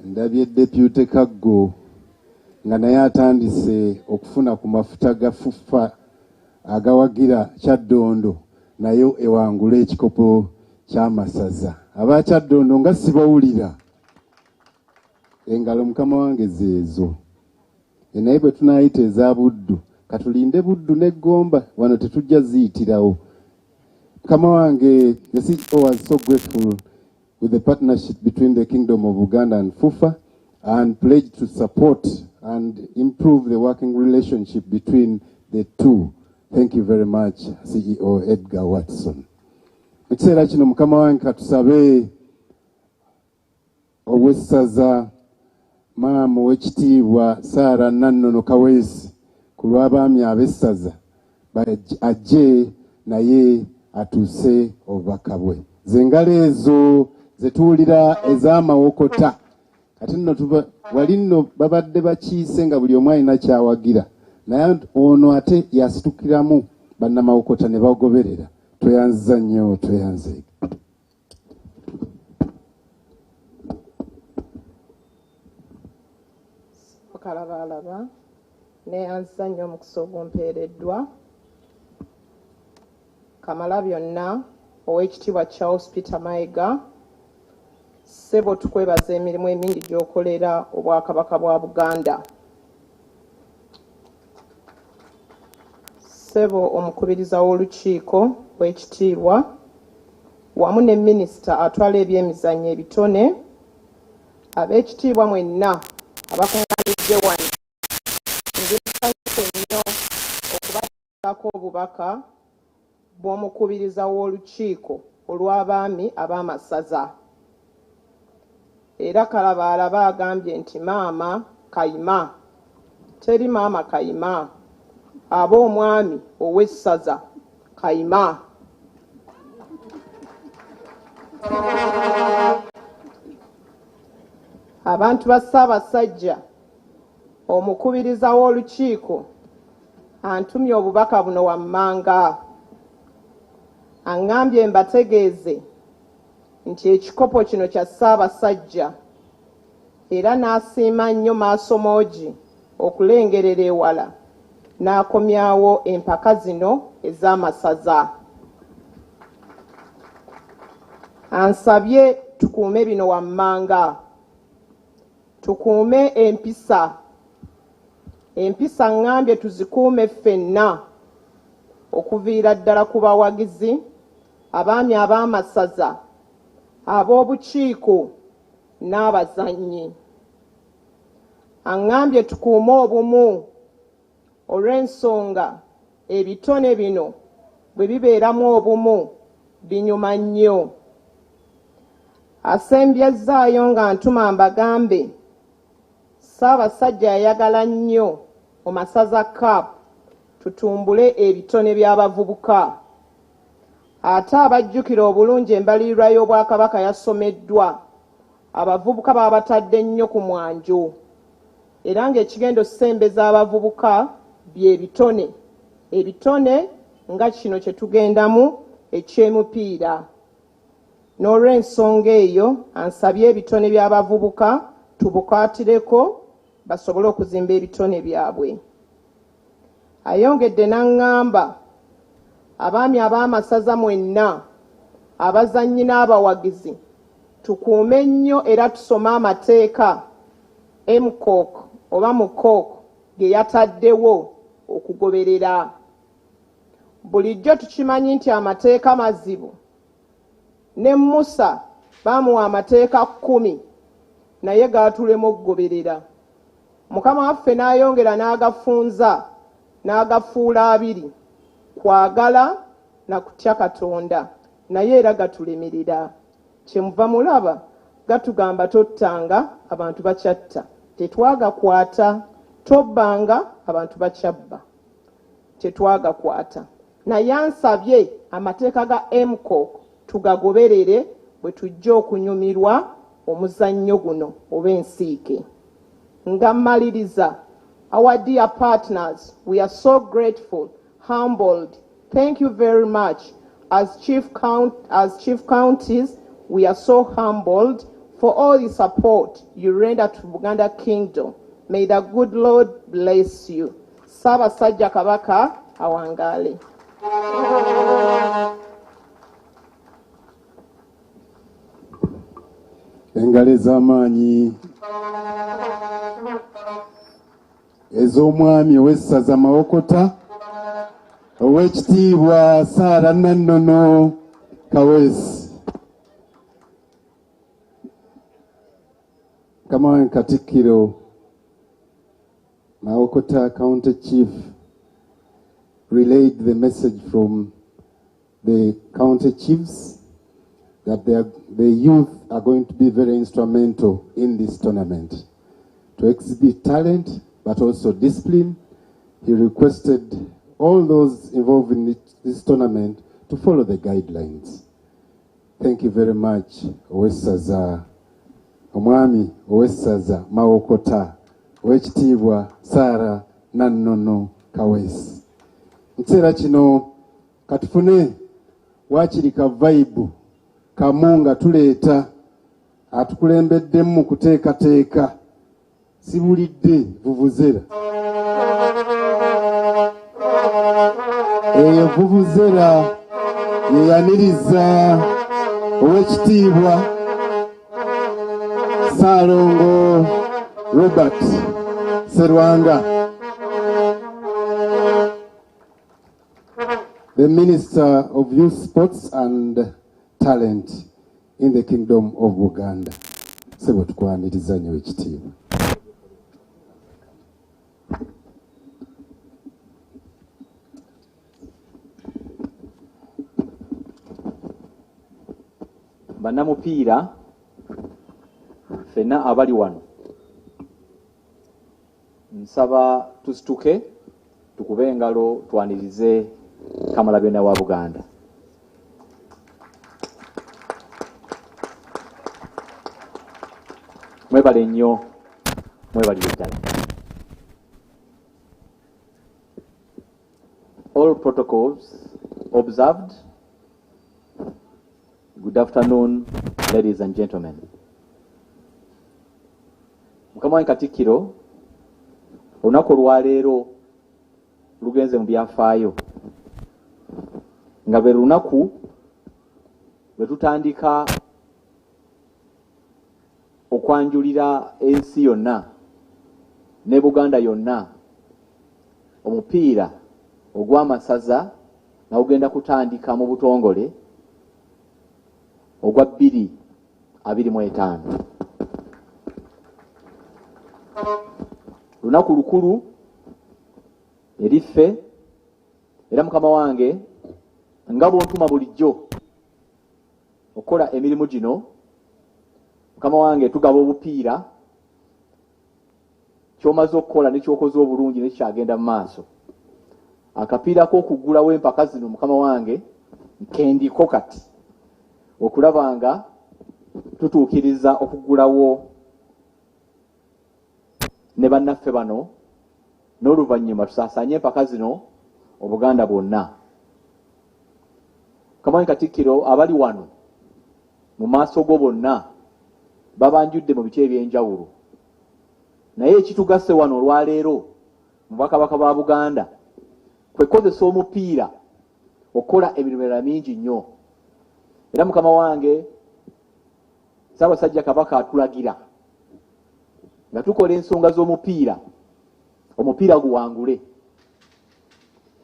Speaker 2: ndabye Deputy Kaggo nga naye atandise okufuna ku mafuta ga FUFA agawagira Kyaddondo nayo ewangula ekikopo ky'amasaza. Aba Kyaddondo nga sibawulira engalo mukama wange zeezo. Naye bwe tunaayita eza Buddu katulinde Buddu n'eggomba wano tetujja ziyitirawo. Mukama wange, the CEO was so grateful with the partnership between the Kingdom of Uganda and FUFA and pledged to support and improve the working relationship between the two. Thank you very much, CEO Edgar Watson. Ekiseera kino mukama wange katusabe owessaza maama ow'ekitiibwa Saara Nannono Kaweesi ku lw'abaami ab'essaza ajje naye atuuse obubaka bwe. Zengalo ezo ze tuwulira ez'amawokota kati nno wali nno babadde bakiise nga buli omu alina kyawagira naye ono ate yasitukiramu bannamawokota ne bagoberera. Tweyanziza nnyo, tweyanze.
Speaker 7: Kalaba neyanziza nnyo omukisa ogumpeereddwa. Kamalabyonna ow'ekitiibwa Charles Peter Mayiga, ssebo tukwebaza emirimu emingi gy'okolera obwakabaka bwa Buganda. Ssebo omukubiriza w'olukiiko w'ekitiibwa wamu ne minisita atwala ebyemizannyo ebitone, ab'ekitiibwa mwenna abakungaanidde wano, ngisanyufu nnyo okubateekako obubaka bw'omukubiriza w'olukiiko olw'abaami ab'amasaza. Era Kalabalaba agambye nti maama kayima, teri maama kayima, aba omwami ow'essaza kayima. Abantu ba Ssaabasajja omukubiriza w'olukiiko antumye obubaka buno wammanga. Angambye mbategeeze nti ekikopo kino kya Ssaabasajja era n'asiima nnyo Maasomoogi okulengerera ewala n'akomyawo empaka zino ez'amasaza. Ansabye tukuume bino wammanga, tukuume empisa. Empisa ngambye tuzikuume ffenna okuviira ddala ku bawagizi, abaami ab'amasaza, ab'obukiiko n'abazannyi. Angambye tukuume obumu olw'ensonga ebitone bino bwe bibeeramu obumu binyuma nnyo. Asembyezaayo nga ntuma mbagambe Ssaabasajja yayagala nnyo mu masaza CAP tutumbule ebitone by'abavubuka. Ate abajjukira obulungi embalirwa y'Obwakabaka yasomeddwa, abavubuka baabatadde nnyo ku mwanjo, era ng'ekigendo ssembeza abavubuka by'ebitone. Ebitone nga kino kye tugendamu eky'emipiira. N'olw'ensonga eyo ansabye ebitone by'abavubuka tubukwatireko basobole okuzimba ebitone byabwe. Ayongedde n'aŋŋamba abaami ab'amasaza mwenna, abazannyi n'abawagizi, tukuume nnyo era tusome amateeka MCOK oba MUKOK ge yataddewo okugoberera. Bulijjo tukimanyi nti amateeka mazibu. Ne Musa baamuwa amateeka 10 naye gaatulema okugoberera. Mukama waffe n'ayongera n'agafunza n'agafuula 2, kwagala na kutya Katonda, naye era gatulemerera. Kyemuva mulaba gatugamba tottanga, abantu bakyatta. Tetwagakwata. Tobbanga, abantu bakyabba. Tetwagakwata. Naye ansabye amateeka ga MCOK tugagoberere bwe tujja okunyumirwa omuzannyo guno oba ensiike. Nga mmaliriza, our dear partners, we are so grateful, humbled. Thank you very much. As chief counties, we are so humbled for all the support you render to Buganda Kingdom. May the good Lord bless you. Ssaabasajja Kabaka awangaale.
Speaker 2: Engalo ez'amaanyi ez'omwami ow'essaza Mawokota, Oweekitiibwa Sarah Nannono Kaweesi. Mukama wange Katikkiro Mawokota County Chief relayed the message from the county chiefs that the youth are going to be very instrumental in this tournament to exhibit talent but also discipline. He requested all those involved in this tournament to follow the guidelines. Thank you very much, Owessaza Omwami Owessaza Mawokota, Oweekitiibwa Sarah Nannono Kaweesi. Nkiseera kino katufune waakiri ka vibe kamu nga tuleeta atukulembeddemu kuteekateeka sibulidde vuvuzera. Eyo vuvuzera yeyaniriza Oweekitiibwa Ssaalongo Robert Sserwanga, the Minister of Youth Sports and Talent in the Kingdom of Uganda. Sebo tukwaniriza nnyo ekitiibwa.
Speaker 8: Bannamupiira ffenna abali wano nsaba tusituke tukube engalo twanirize Kamalabyonna wa Buganda. Mwebale nnyo, mwebalire ddala. All protocols observed. Good afternoon, ladies and gentlemen. Mukama wange Katikkiro, olunaku olwaleero lugenze mu byafaayo nga bwe lunaku lwe tutandika okwanjulira ensi yonna ne Buganda yonna omupiira ogw'amasaza nga gugenda kutandika mu butongole ogwa 2025. Lunaku lukulu eriffe era Mukama wange nga bw'ontuma bulijjo okukola emirimu gino. Mukama wange tugaba obupiira ky'omaze okukola ne ky'okoze obulungi ne kyagenda mu maaso. Akapiira k'okugulawo empaka zino Mukama wange nkendiko kati okulaba nga tutuukiriza okugulawo ne bannaffe bano n'oluvannyuma tusaasaanye empaka zino Obuganda bwonna. Mukama wange Katikkiro, abali wano mu maaso go bonna babanjudde mu biti eby'enjawulo, naye ekitugase wano olwaleero mu Bwakabaka bwa Buganda kwe kukozesa omupiira okukola emirimu emirala mingi nnyo. Era Mukama wange Ssaabasajja Kabaka atulagira nga tukola ensonga z'omupiira, omupiira guwangule.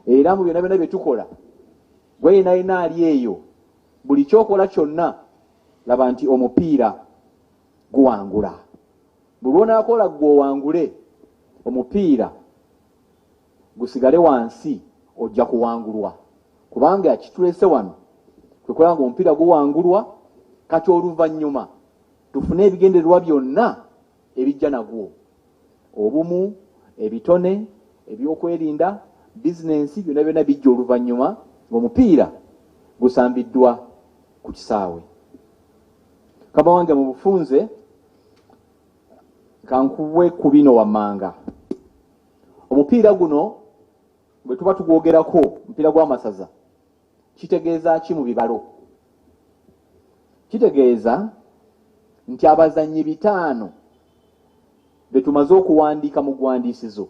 Speaker 8: Era mu byonna byonna bye tukola gwe yenayina ali eyo, buli kyokola kyonna laba nti omupiira guwangula. Buli onaakola gw'owangule, omupiira gusigale wansi, ojja kuwangulwa. Kubanga kitulese wano kwe kola nga omupiira guwangulwa, kati oluvannyuma tufune ebigendererwa byonna ebijja nagwo: obumu, ebitone, ebyokwerinda, bizinensi, byonna byonna bijja oluvannyuma ng'omupiira gusambiddwa ku kisaawe. Kama wange mu bufunze kankuwe ku bino wammanga. Omupiira guno bwe tuba tugwogerako, omupiira gw'amasaza, kitegeeza ki mu bibalo? Kitegeeza nti abazannyi 5 betumaze okuwandiika mu ggwandiisizo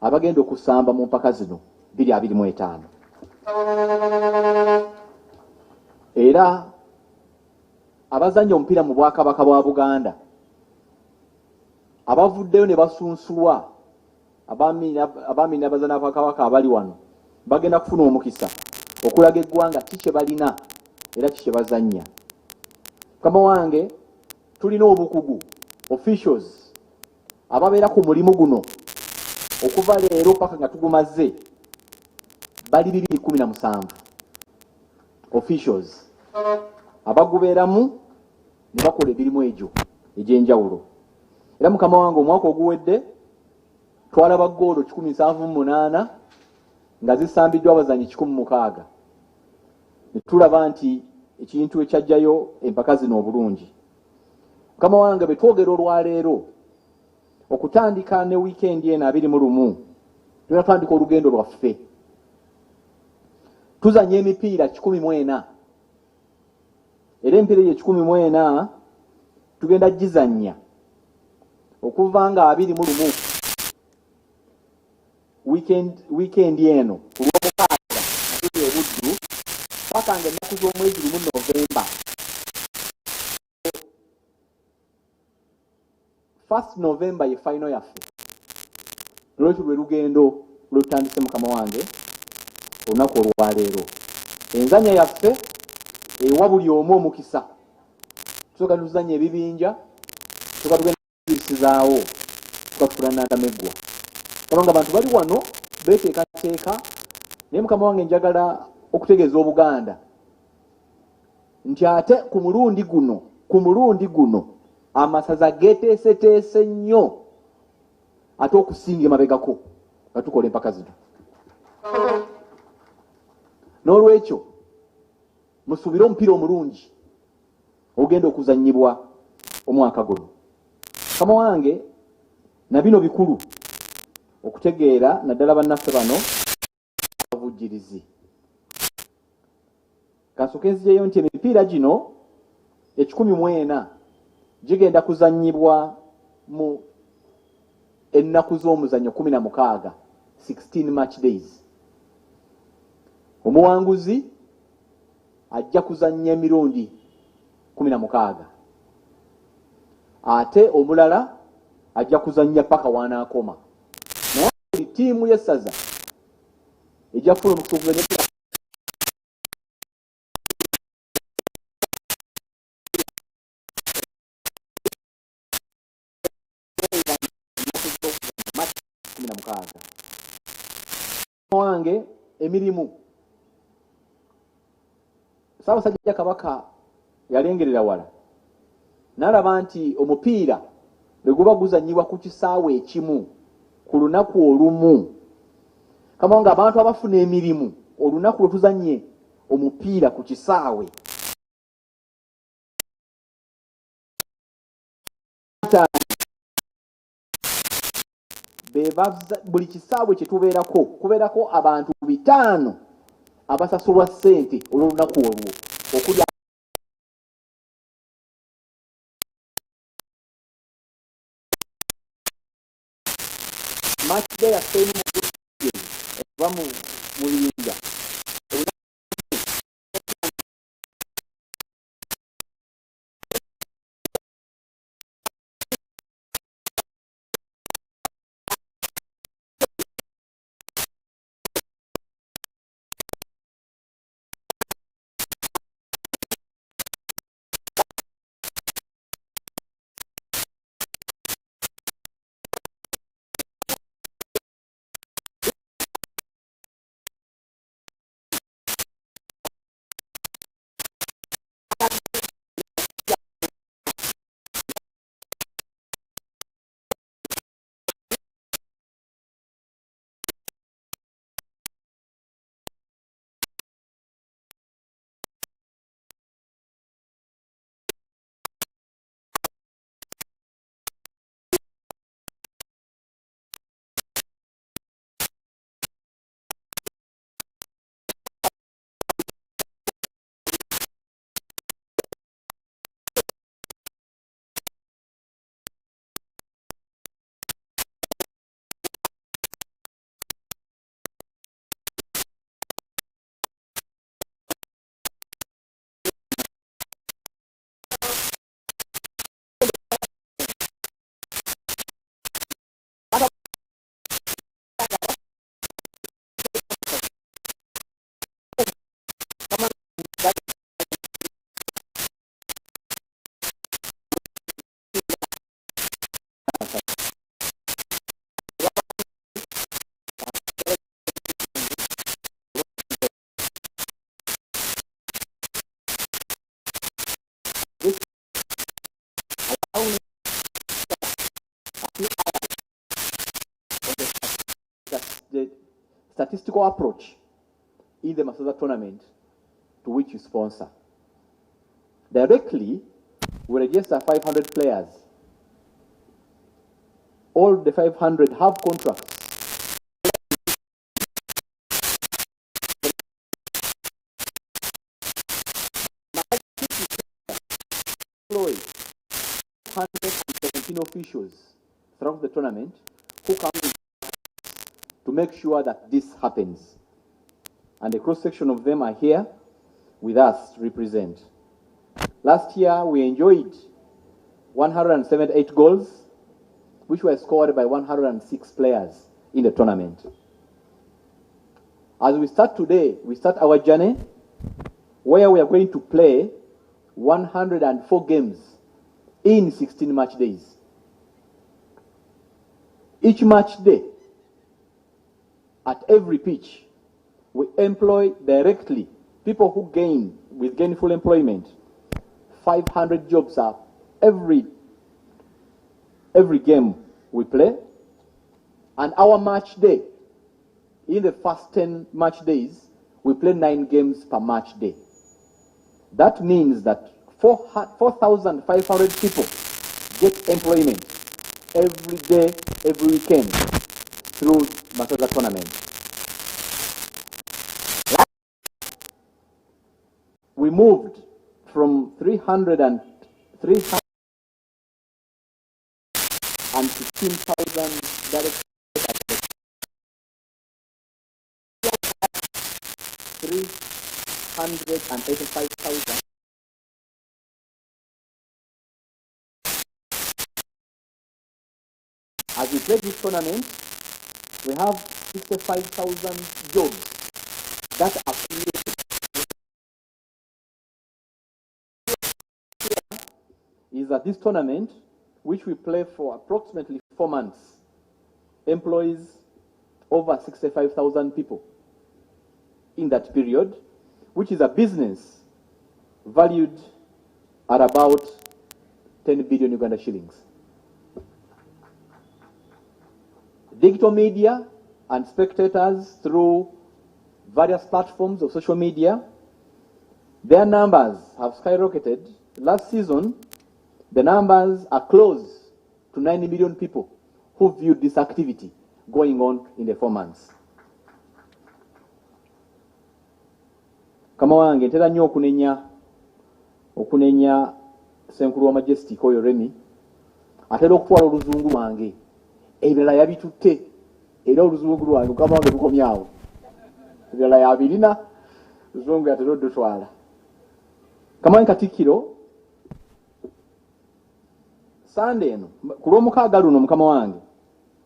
Speaker 8: abagenda okusamba mu mpaka zino 2025. Era abazannya omupiira mu Bwakabaka bwa Buganda abavuddeyo ne basunsulwa abaami n'abazannya Bwakabaka abali wano bagenda kufuna omukisa okulaga eggwanga kiki balina era kiki bazannya. Kama wange tulina obukugu officials ababeera ku mulimu guno okuva leero paka nga tugumaze bali 217 officials abagubeeramu ne bakola emirimu egyo egy'enjawulo. Era mukama wange omwaka oguwedde twalaba ggoolo 178 nga zisambiddwa abazanyi 16. Ne tulaba nti ekintu ekyajjayo empaka zino obulungi. Mukama wange bwe twogera olwaleero okutandika ne wiikendi eno 21 tunatandika olugendo lwaffe. Tuzanya emipiira 14 era emipiira ye 14 tugenda gizanya okuva nga 21 weekend eno ku Lwomukaaga natuli obuddu paka nga ennaku z'omwezi 1 Novemba. 1 November ye final yaffe. Lwekyo lwe lugendo lwetutandise mukama wange olunaku olwaleero. Enzanya yaffe ewa buli omu omukisa. Tusooka tuzanya ebibinja, tusooka tugenda kubisizaawo, tusooka tukula nandameggwa. Kubanga abantu bali wano beteekateeka, naye mukama wange njagala okutegeeza Obuganda nti ate ku mulundi guno amasaza geeteeseteese nnyo ate okusinga emabegako nga tukola empaka zino. N'olwekyo musuubire omupiira omulungi ogenda okuzannyibwa omwaka guno. Kama wange na bino bikulu okutegeera naddala bannaffe bano abavujjirizi. Kasooke nzijeyo nti emipiira gino 14 gigenda kuzannyibwa mu ennaku z'omuzannyo 16, 16 match days. Omuwanguzi ajja kuzannya emirundi 16 ate omulala ajja kuzannya paka wanaakoma. Naye buli ttiimu y'essaza ejja kufuna omukisa okuzannya wange emirimu. Ssaabasajja Kabaka yalengerera wala n'alaba nti omupiira bwe guba guzannyibwa ku kisaawe ekimu ku lunaku olumu, kama wange abantu abafuna emirimu olunaku lwe tuzannye omupiira ku kisaawe buli kisaawe kye tubeerako kubeerako abantu 5 abasasulwa ssente olw'olunaku olwo okuli match day yaffe mu biyinja statistical approach in the Masaza tournament to which you sponsor. Directly, we register 500 players. All the 500 have contracts. Employ 117 officials throughout the tournament who come in to make sure that this happens. And a cross-section of them are here with us to represent. Last year, we enjoyed 178 goals, which were scored by 106 players in the tournament. As we start today, we start our journey where we are going to play 104 games in 16 match days. Each match day, at every pitch, we employ directly people who gain with gainful employment. 500 jobs up every game we play. And our match day, in the first 10 match days, we play 9 games per match day. That means that 4,500 people get employment every day, every weekend through Masaza tournament. We moved from 315,000 direct 385,000. As we play this tournament, we have 65,000 jobs that are created. Is that this tournament, which we play for approximately 4 months, employs over 65,000 people in that period, which is a business valued at about 10 billion Uganda shillings. Digital media and spectators through various platforms of social media, their numbers have skyrocketed. Last season, the numbers are close to 90 million people who viewed this activity going on in the 4 months. Kama wange ntera nnyo okunenya Senkulu wa Majestic oyo Remi, atera okutwala oluzungu lwange ebirala yabitutte era oluzungu lwange kama wange lukomyawo ebirala yabirina luzungu yatera oddutwala. Kama wange Katikkiro Sande eno ku lw'omukaaga luno mukama wange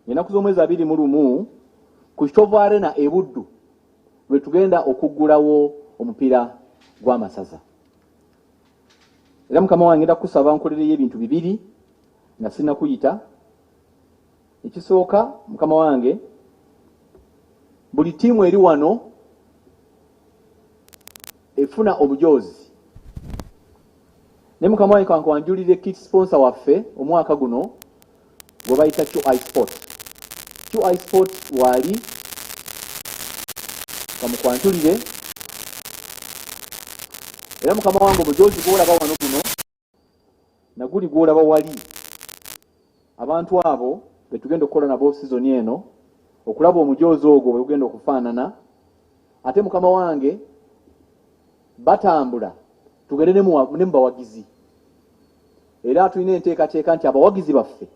Speaker 8: ennaku z'omwezi 21 ku Kitovu Arena e Buddu lwe tugenda okuggulawo omupiira gw'Amasaza. Era mukama wange ngenda kusaba nkolereyo ebintu bibiri nga sina kuyita. Ekisooka mukama wange, buli tiimu eri wano efuna obujozi. Ne mukama wange kankwanjulire kit sponsor waffe omwaka guno gwe bayita gy'Amasaza. gy'Amasaza wali kamukwanjulire. Era mukama wange obujozi gw'olaba wano guno naguli gw'olaba wali. Abantu abo betugenda okukola nabo season eno okulaba omujozi ogwo bwe gugenda okufaanana. Ate mukama wange batambula tugende ne mu bawagizi. Era tulina enteekateeka nti abawagizi baffe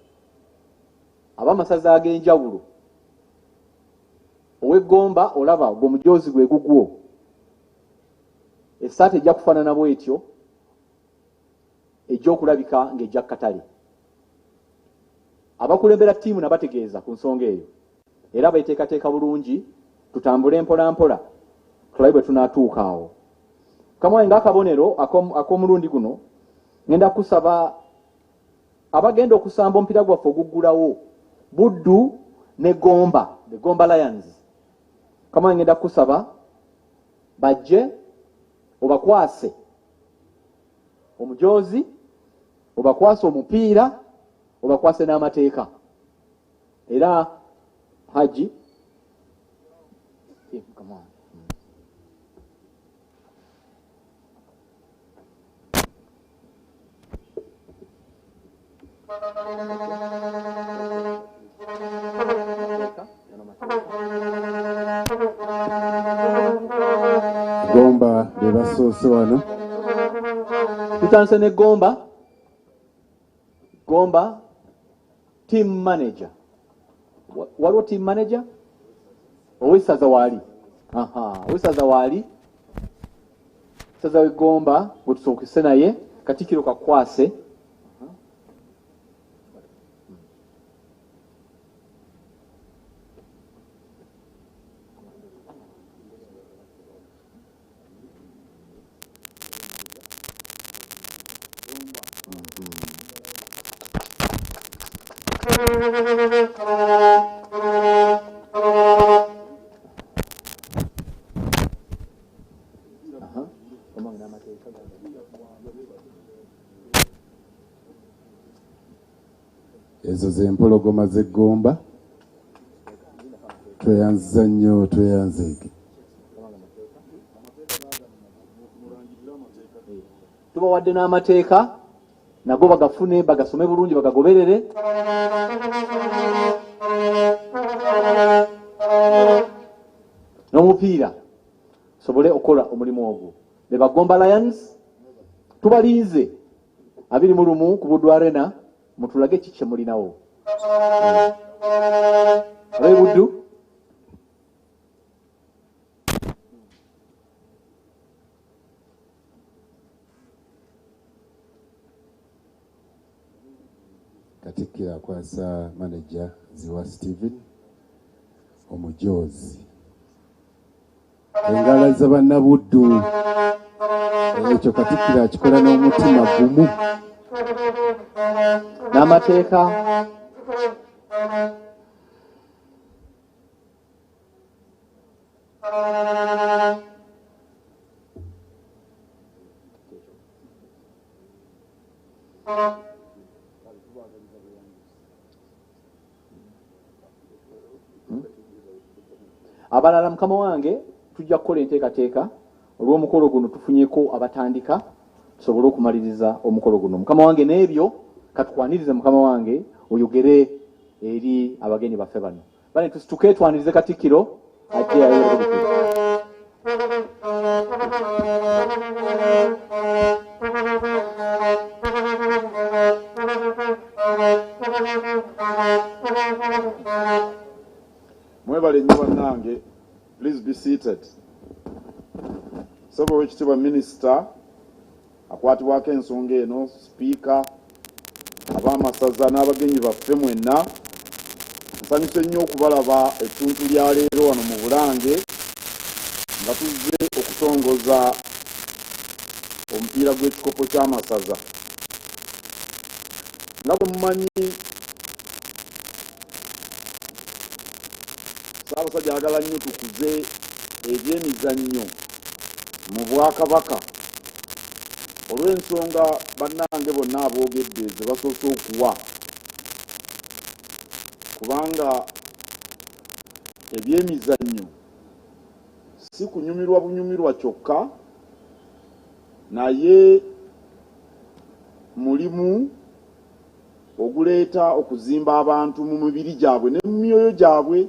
Speaker 8: ab'amasaza ag'enjawulo ow'eggomba olaba gwomujozi gwe gugwo. Essaati ejja kufaanana bw'etyo ejj'okulabika ng'ejja katale. Abakulembera ttiimu nabategeeza ku nsonga eyo era beteekateeka bulungi, tutambule mpola mpola tulabe bwe tunaatuuka awo. Kamwe ng'akabonero ak'omulundi guno ngenda kusaba abagenda okusamba omupiira gwaffe oguggulawo Buddu ne Gomba, the Gomba Lions. Kamwe ngenda kusaba bajje obakwase omujozi, obakwase omupiira, obakwase n'amateeka. Era Haji Tim, come on.
Speaker 2: Gomba be basoose wano.
Speaker 8: Tutandise ne Gomba. Gomba, team manager. Waliwo team manager? Owessaza waali. Owessaza waali. Saza we Gomba, bwe tusookese naye, Katikkiro kakwase.
Speaker 2: Ezo z'empologoma z'eggomba. Tweyanziza nnyo, tweyanzeege.
Speaker 8: Tubawadde n'amateeka nago bagafune bagasome bulungi bagagoberere. N'omupiira sobole okola omulimu ogwo. Be Bagomba Lions tubalinze 21 ku Buddu Arena mutulage kiki mulinawo. Abe Buddu
Speaker 2: Katikkiro akwasa manager Ziwa Steven omujoozi. Engala za bannabuddu ekyo Katikkiro akikola n'omutima gumu.
Speaker 8: n'amateeka abalala mukama wange tujja kukola enteekateeka olw'omukolo guno tufunyeko abatandika tusobole okumaliriza omukolo guno. Mukama wange n'ebyo katukwanirize mukama wange oyogere eri abagenyi baffe bano. Bane tuketwanirize Katikkiro ajje ayogere.
Speaker 9: Mwebale nnyo bannange, please be seated. Sebo w'ekitiibwa minisita akwatibwako ensonga eno, sipiika, ab'amasaza n'abagenyi baffe mwenna, nsanyuse nnyo okubalaba ettuntu lya leero wano mu Bulange nga tuzze okutongoza omupiira gw'ekikopo ky'amasaza. Nga bwe mumanyi Ssaabasajja ayagala nnyo tukuze ebyemizannyo mu Bwakabaka olw'ensonga bannange bonna aboogedde ze basoose okuwa, kubanga ebyemizannyo si kunyumirwa bunyumirwa kyokka, naye mulimu oguleeta okuzimba abantu mu mibiri gyabwe ne mu myoyo gyabwe.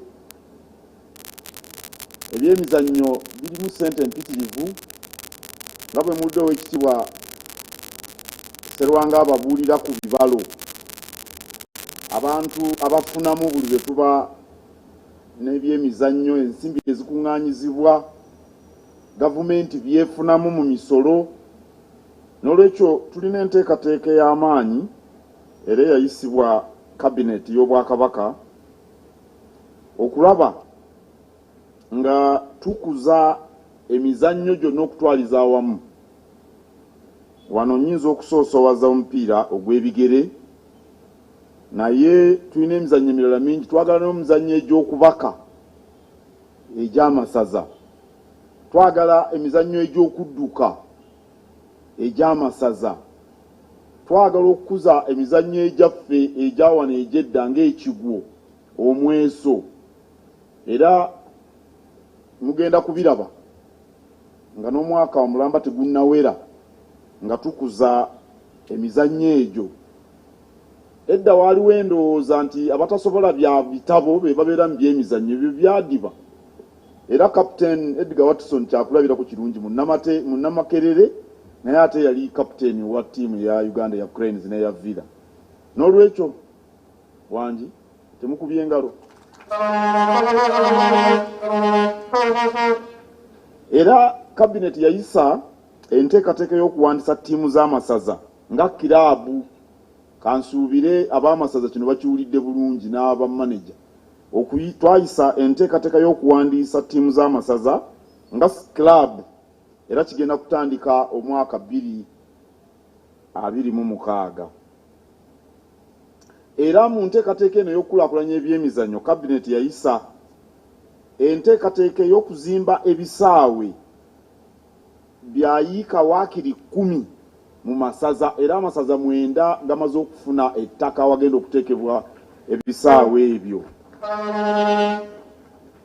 Speaker 9: Ebyemizannyo birimu ssente empitirivu nga bwe muddewo ekitiibwa Sserwanga ababuulira ku bibalo. Abantu abafunamu buli lwe tuba n'ebyemizannyo, ensimbi ezikuŋŋaanyizibwa, gavumenti byefunamu mu misolo. N'olwekyo tulina enteekateeka ey'amaanyi era eyayisibwa kabineti y'Obwakabaka okulaba nga tukuza emizannyo gyonna okutwaliza awamu. Wano nnyinza okusoosowaza omupiira ogw'ebigere, naye tulina emizannyo emirala mingi. Twagala n'emizannyo egy'okubaka egy'amasaza, twagala emizannyo egy'okudduka egy'amasaza, twagala okukuza emizannyo egyaffe egyawano egy'edda ng'ekigwo, omweso. Era mugenda kubiraba nga n'omwaka omulamba tegunnawera nga tukuza emizannyo egyo. Edda waaliwo endowooza nti abatasobola bya bitabo be babeera mu byemizannyo, ebyo byadiba. Era Captain Edgar Watson kyakulabirako kirungi munnamakerere, naye ate yali kapiteeni wa ttiimu ya Uganda ya Cranes n'eya Villa. N'olwekyo wangi temukubye engalo. Era kabineti yayisa enteekateeka y'okuwandisa ttiimu z'amasaza nga kiraabu. Kansuubire ab'amasaza kino bakiwulidde bulungi n'abamaneja. Twayisa enteekateeka y'okuwandiisa ttiimu z'amasaza nga club, era kigenda kutandika omwaka 2026. Era mu nteekateeka eno y'okukulaakulanya ebyemizannyo, kabineti yayisa enteekateeka y'okuzimba ebisaawe byayiika waakiri 10 mu masaza, era amasaza 9 gamaze okufuna ettaka wagenda okuteekebwa ebisaawe ebyo.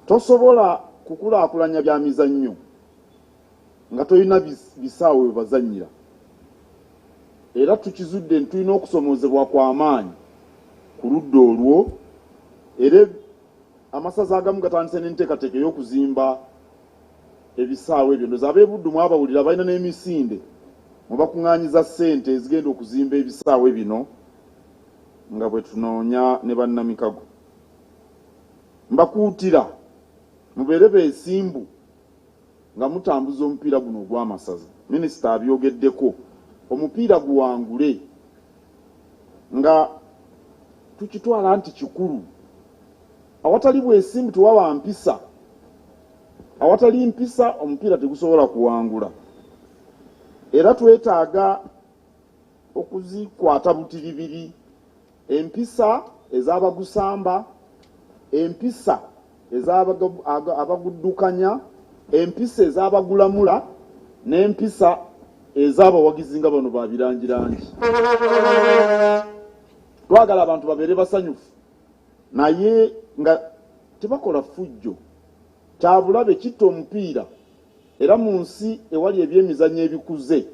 Speaker 9: Tosobola kukulaakulanya bya mizannyo nga tolina bisaawe we bazannyira. Era tukizudde tulina okusomoozebwa kw'amaanyi ku ludda olwo. Era amasaza agamu gatandise n'enteekateeka y'okuzimba ebisaawe ebyo. Ndoza ab'ebuddu mwabawulira balina n'emisinde mwe bakuŋŋaanyiza ssente ezigenda okuzimba ebisaawe bino nga bwe tunoonya ne bannamikago. Mbakuutira mubeere beesimbu nga mutambuza omupiira guno ogw'amasaza. Minisita abyogeddeko, omupiira guwangule nga tukitwala nti kikulu. Awatali bwesimbu tewaba mpisa. Awatali mpisa omupiira tegusobola kuwangula. Era twetaaga okuzikwata butiribiri, empisa ez'abagusamba, empisa ez'abaguddukanya, empisa ez'abagulamula, n'empisa ez'abawagizi nga bano babirangirangi. Twagala abantu babeere basanyufu naye nga tebakola ffujjo. Kyabulabe kitta omupiira. Era mu nsi ewali ebyemizannyo ebikuze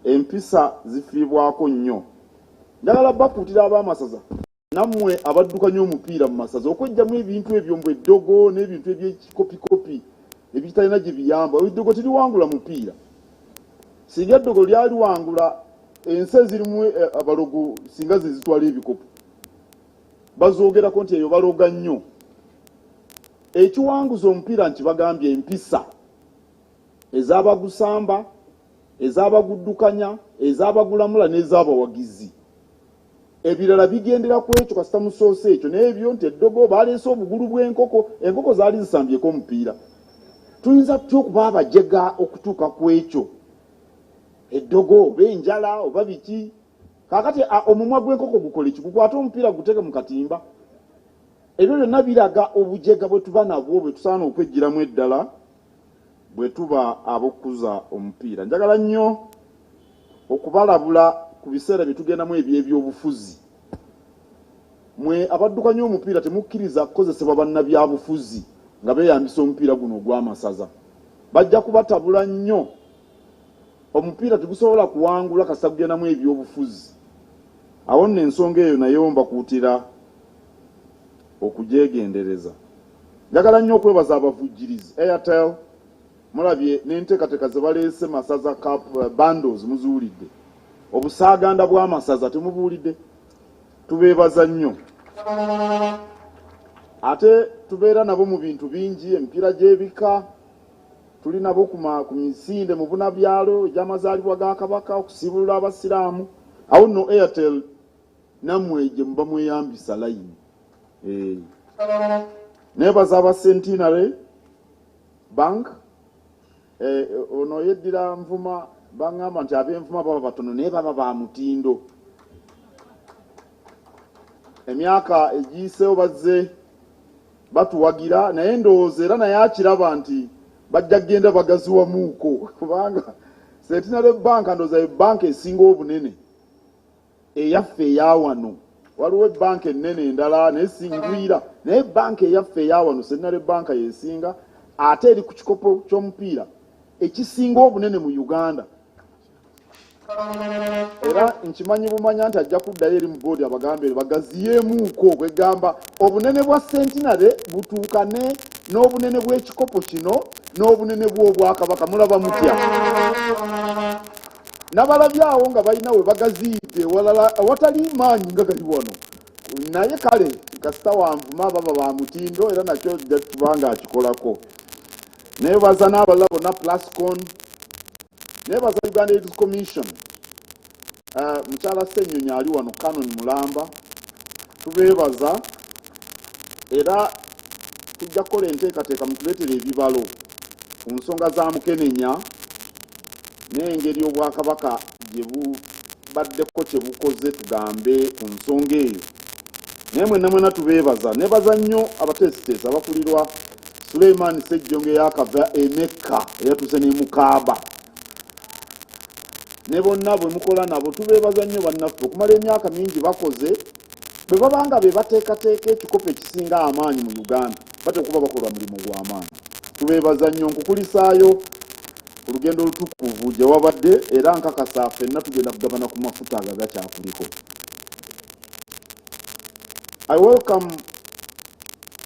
Speaker 9: empisa zifiibwako nnyo. Njagala bakuutira ab'amasaza nammwe abaddukanya omupiira mu masaza okwejjamu ebintu ebyo mbu eddogo n'ebintu ebyekikopikopi ebitalina gye biyamba. Eddogo teriwangula mupiira. Singa eddogo lyaliwangula ensi ezirimu abalogo singa ze zitwala ebikopo bazoogerako nti eyo baloga nnyo. Ekiwanguza omupiira nkibagambye empisa ez'abagusamba, ez'abaguddukanya, ez'abagulamula n'ez'abawagizi. Ebirala bigendera ku ekyo kasita musoose ekyo n'ebyo nti eddogo baleese obugulu bw'enkoko, enkoko zaali zisambyeko omupiira. Tuyinza tutya okuba abajega okutuuka ku ekyo? Eddogo oba enjala oba biki? Kaakati omumwa gw'enkoko gukola ki? Gukwate omupiira guteeke mu katimba. Ebyo byonna biraga obujega bwe tuba nabwo bwe tusaana okwejjiramu eddala bwe tuba ab'okukuza omupiira. Njagala nnyo okubalabula ku biseera bye tugendamu eby'ebyobufuzi. Mwe abaddukanya omupiira temukkiriza kukozesebwa bannabyabufuzi nga beeyambisa omupiira guno ogw'amasaza. Bajja kubatabula nnyo. Omupiira tegusobola kuwangula kasita kugendamu ebyobufuzi. Awo nno ensonga eyo nayo mbakuutira okugyegendereza. Njagala nnyo okwebaza abavujjirizi. Airtel mulabye n'enteekateeka ze baleese masaza bundles muzuulidde. Obusaaganda bw'amasaza temubuulidde. Tubeebaza nnyo. Ate tubeera nabo mu bintu bingi, emipiira gy'ebika, tuli nabo ku misinde mu bunabyalo egy'amazaalibwa ga Kabaka, okusibulula abasiraamu. Awo nno Airtel nammwe gye muba mweyambisa layini. Neebaza aba Centenary Bank. Ono yeddira Nvuma baŋŋamba nti ab'Envuma baba batono naye baba ba mutindo. Emyaka egiyiseewo bazze batuwagira naye ndowooza era naye akiraba nti bajja kgenda bagaziwamuuko kubanga Centenary Bank ndowooza ye banka esinga obunene eyaffe eyawano. Waliwo banka ennene endala nesingwira naye banka eyaffe eyawano Centenary Bank yesinga. ate eri ku kikopo ky'omupiira ekisinga obunene mu Uganda. Era nkimanyi bumanya nti ajja kuddayo eri mu boodi abagambe bagaziyeemuuko okwegamba obunene bwa Centenary butuukane n'obunene bw'ekikopo kino n'obunene bw'Obwakabaka. Mulaba mutya? Nabalabyawo nga balina we bagaziyidde walala awatali maanyi nga gali wano. Naye kale kasita wanvuma baba ba mutindo era nakyo jja kubanga akikolako. Nebaza n'abalala bonna Plascon, nebaza Uganda AIDS Commission, mukyala Ssenyonyi ali wano Canon Mulamba, tubeebaza era tujja kukola enteekateeka mutuleetere ebibalo ku nsonga za Mukenenya n'engeri Obwakabaka gye bubaddeko kye bukoze tugambe ku nsonga eyo. Naye mwenna tubeebaza, nebaza nnyo abateesiteesi abakulirwa Suleiman Sejjonge yakava Emeka eyatuuse ne Mukaaba. Ne bonna bwe mukola nabo tubeebaza nnyo bannaffe okumala emyaka mingi bakoze bwe babanga be bateekateeka ekikopo ekisinga amaanyi mu Uganda bate okuba bakola mulimu gw'amaanyi. Tubeebaza nnyo nkukulisaayo olugendo olutukuvu gye wabadde era nkakasa ffenna tugenda kugabana ku mafuta ago agakyakuliko. I welcome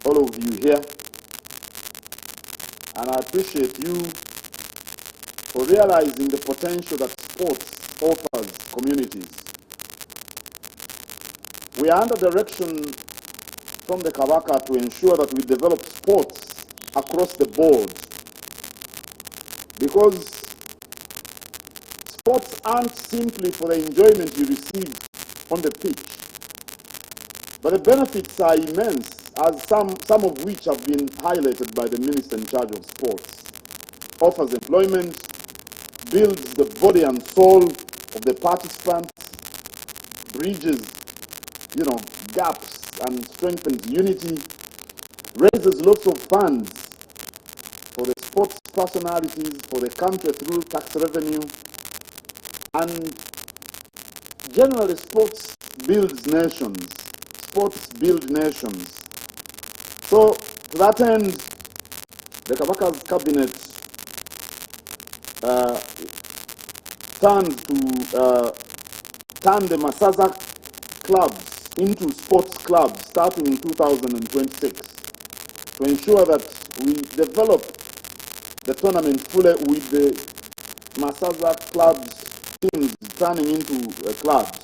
Speaker 9: all of you here and I appreciate you for realizing the potential that sports offers communities. We are under direction from the Kabaka to ensure that we develop sports across the board, because sports aren't simply for the enjoyment you receive on the pitch, but the benefits are immense, as some of which have been highlighted by the Minister in charge of sports. Offers employment, builds the body and soul of the participants, bridges, gaps and strengthens unity, raises lots of funds for the sports personalities, for the country through tax revenue, and generally sports builds nations. Sports build nations. So to that end, the Kabaka's cabinet turned to turn the Masaza clubs into sports clubs starting in 2026 to ensure that we develop the tournament fully with the Masaza clubs teams turning into clubs.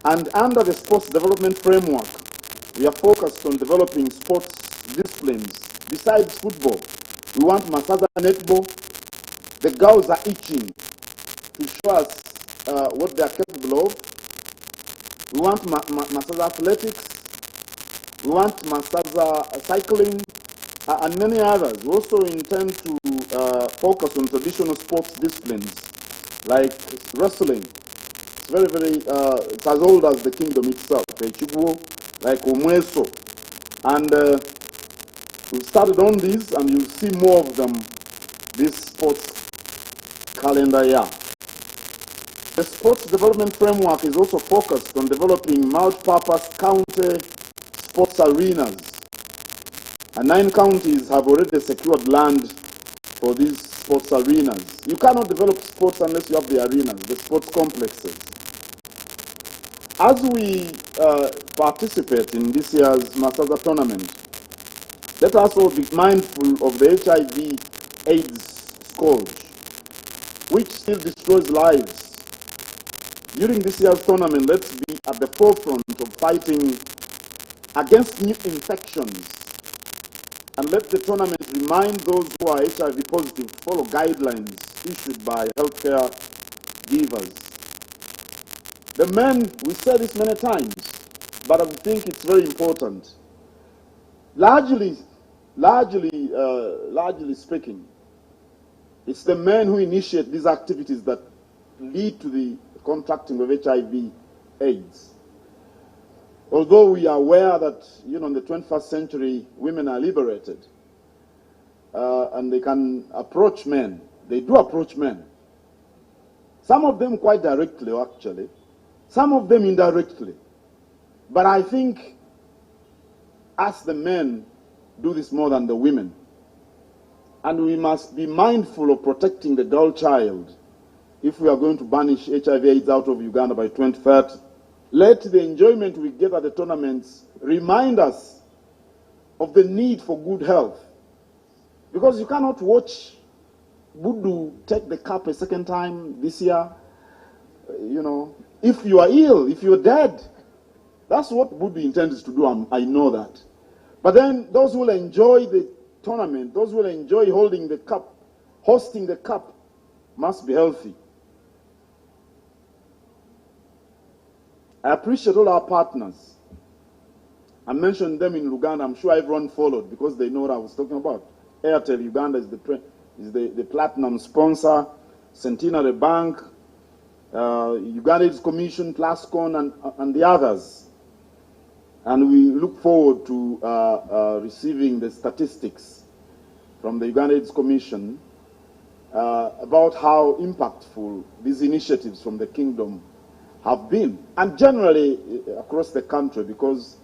Speaker 9: And under the sports development framework, we are focused on developing sports disciplines besides football. We want Masaza netball. The girls are itching to show us what they are capable of. We want Masaza athletics. We want Masaza cycling and many others. We also intend to focus on traditional sports disciplines like wrestling. It's very, it's as old as the kingdom itself. Like Omweso. And we've started on these, and you'll see more of them this sports calendar year. The sports development framework is also focused on developing multi-purpose county sports arenas. And 9 counties have already secured land for these sports arenas. You cannot develop sports unless you have the arenas, the sports complexes. As we participate in this year's Masaza tournament, let us all be mindful of the HIV/AIDS scourge, which still destroys lives. During this year's tournament, let's be at the forefront of fighting against new infections, and let the tournament remind those who are HIV positive to follow guidelines issued by healthcare givers. The men, we say this many times, but I think it's very important. Largely speaking, it's the men who initiate these activities that lead to the contracting of HIV/AIDS. Although we are aware that, in the 21st century, women are liberated and they can approach men. They do approach men. Some of them quite directly, actually. Some of them indirectly. But I think us, the men, do this more than the women. And we must be mindful of protecting the girl child if we are going to banish HIV/AIDS out of Uganda by 2030. Let the enjoyment we get at the tournaments remind us of the need for good health. Because you cannot watch Budu take the cup a second time this year. You know, if you are ill, if you're dead, that's what Budu intends to do, I know that. But then those who will enjoy the tournament, those who will enjoy holding the cup, hosting the cup, must be healthy. I appreciate all our partners. I mentioned them in Uganda. I'm sure everyone followed because they know what I was talking about. Airtel Uganda is the platinum sponsor. Centenary Bank, Uganda Commission, Plascon, and the others. And we look forward to receiving the statistics from the Uganda Commission about how impactful these initiatives from the Kingdom have been, and generally across the country, because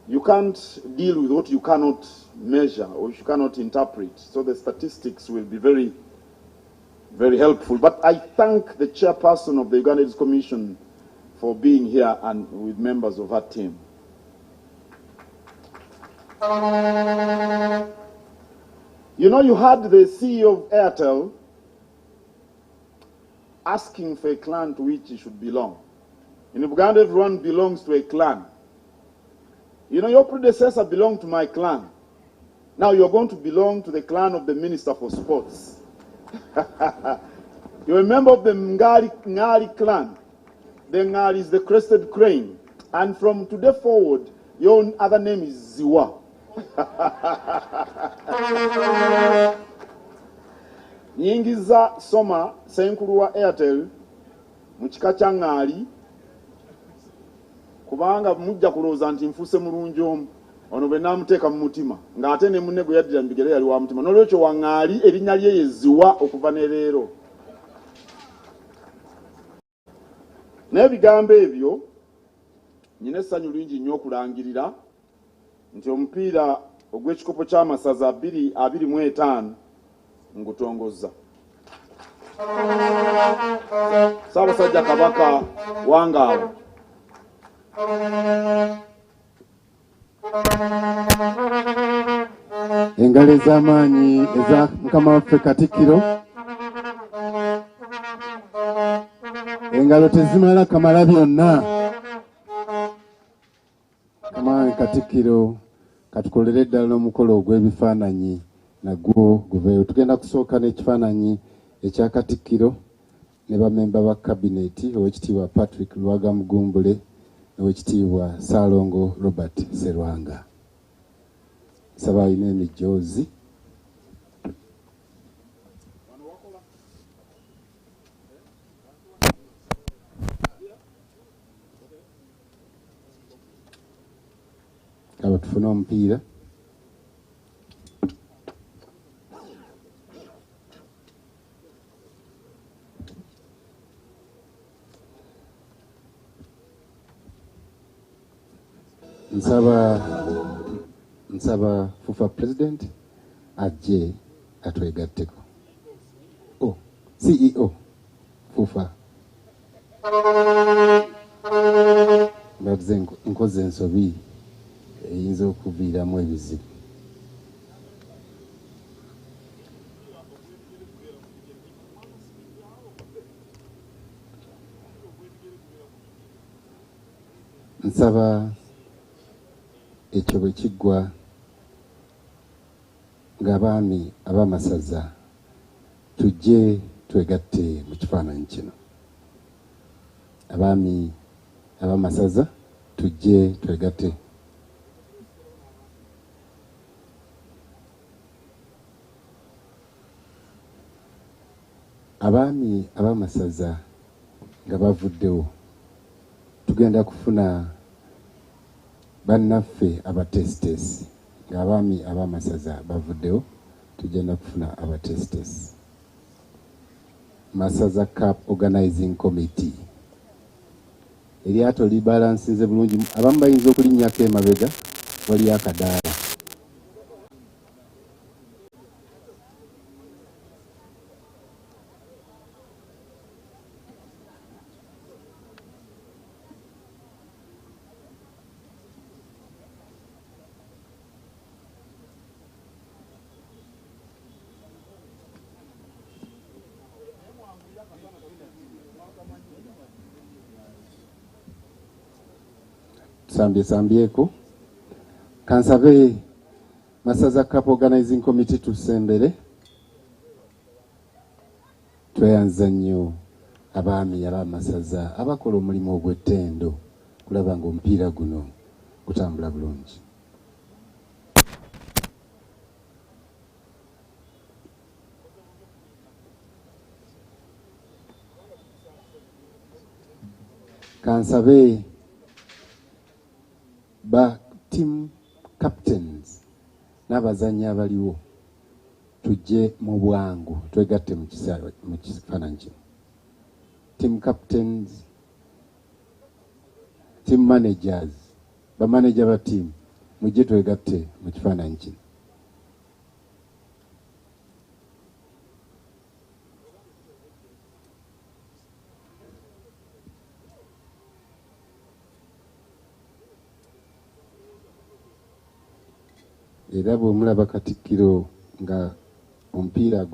Speaker 9: you can't deal with what you cannot measure or you cannot interpret. So the statistics will be very, very helpful. But I thank the chairperson of the Uganda Commission for being here and with members of her team. You know, you had the CEO of Airtel asking for a clan to which he should belong. In Uganda, everyone belongs to a clan. You know, your predecessor belonged to my clan. Now you're going to belong to the clan of the Minister for Sports. You're a member of the Ngari clan. The Ngari is the crested crane. And from today forward, your other name is Ziwa. Nyingiza Soma Senkulu wa Airtel mu kika kya Ngari kubanga mujja kulooza nti nfuse mulungi omu ono bwe naamuteeka mu mutima ng'ate ne munne gwe yaddira mu bigere yali wa mutima n'olwekyo wa Ngari erinnya lye ye Ziwa okuva ne leero. N'ebigambo ebyo nyina essanyu lingi nnyo okulangirira nti omupiira ogw'ekikopo ky'amasaza 2025 ngutongoza. Ssaabasajja Kabaka Wangaawo.
Speaker 2: Engalo ez'amaanyi eza Mukama waffe Katikkiro. Engalo tezimala kamala byonna. Mukama Katikkiro katukolere ddala n'omukolo ogw'ebifaananyi nagwo guveeyo. Tugenda kusooka n'ekifaananyi ekya Katikkiro ne bamemba ba kabineti ow'ekitiibwa Patrick Lwaga Mugumbule n'ow'ekitiibwa Ssaalongo Robert Sserwanga. Nsaba alina emijoozi. Kaba tufune omupiira. Nsaba FUFA President ajje atwegatteko. Oh, CEO FUFA. Mbadde nkoze ensobi eyinza okuviiramu ebizibu. Nsaba ekyo bwe kiggwa ng'abaami ab'amasaza tujje twegatte mu kifaananyi kino. Abaami ab'amasaza tujje twegatte. Abaami ab'amasaza nga bavuddewo tugenda kufuna bannaffe abatesitesi. Ng'abaami ab'amasaza bavuddewo tugenda kufuna abatesitesi. Masaza Cup Organizing Committee eryato libalansinze bulungi. Abamu bayinza okulinnyako emabega waliyo akadaala. tusambyeko kansabe Masaza Cup Organizing Committee tusembere tweyanza nnyo abaami ab'amasaza abakola omulimu ogw'ettendo kulaba ng'omupiira guno gutambula bulungi. Kansabe ba team captains n'abazannyi abaliwo tujje mu bwangu twegatte mu kifaananyi kino. Team captains, team managers, ba manager ba team mujje twegatte mu kifaananyi kino. Era bw'omulaba Katikkiro nga omupiira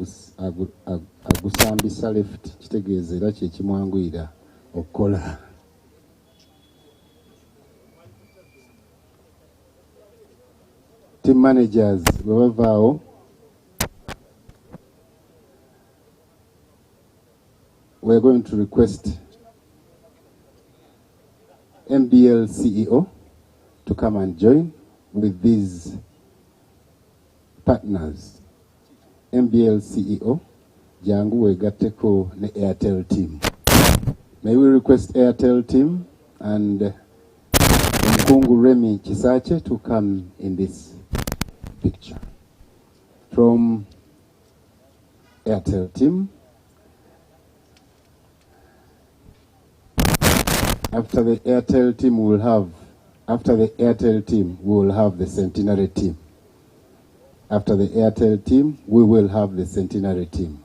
Speaker 2: agusambisa left kitegeeza era kyekimwanguyira okukola. Team managers bwe bavaawo we are going to request MBL CEO to come and join with these partners. MBL CEO jangu wegatteko ne Airtel team. May we request Airtel team and Mkungu Remy Chisache to come in this picture. From Airtel team. After the Airtel team we will have the Centenary team. After the Airtel team, we will have the Centenary team.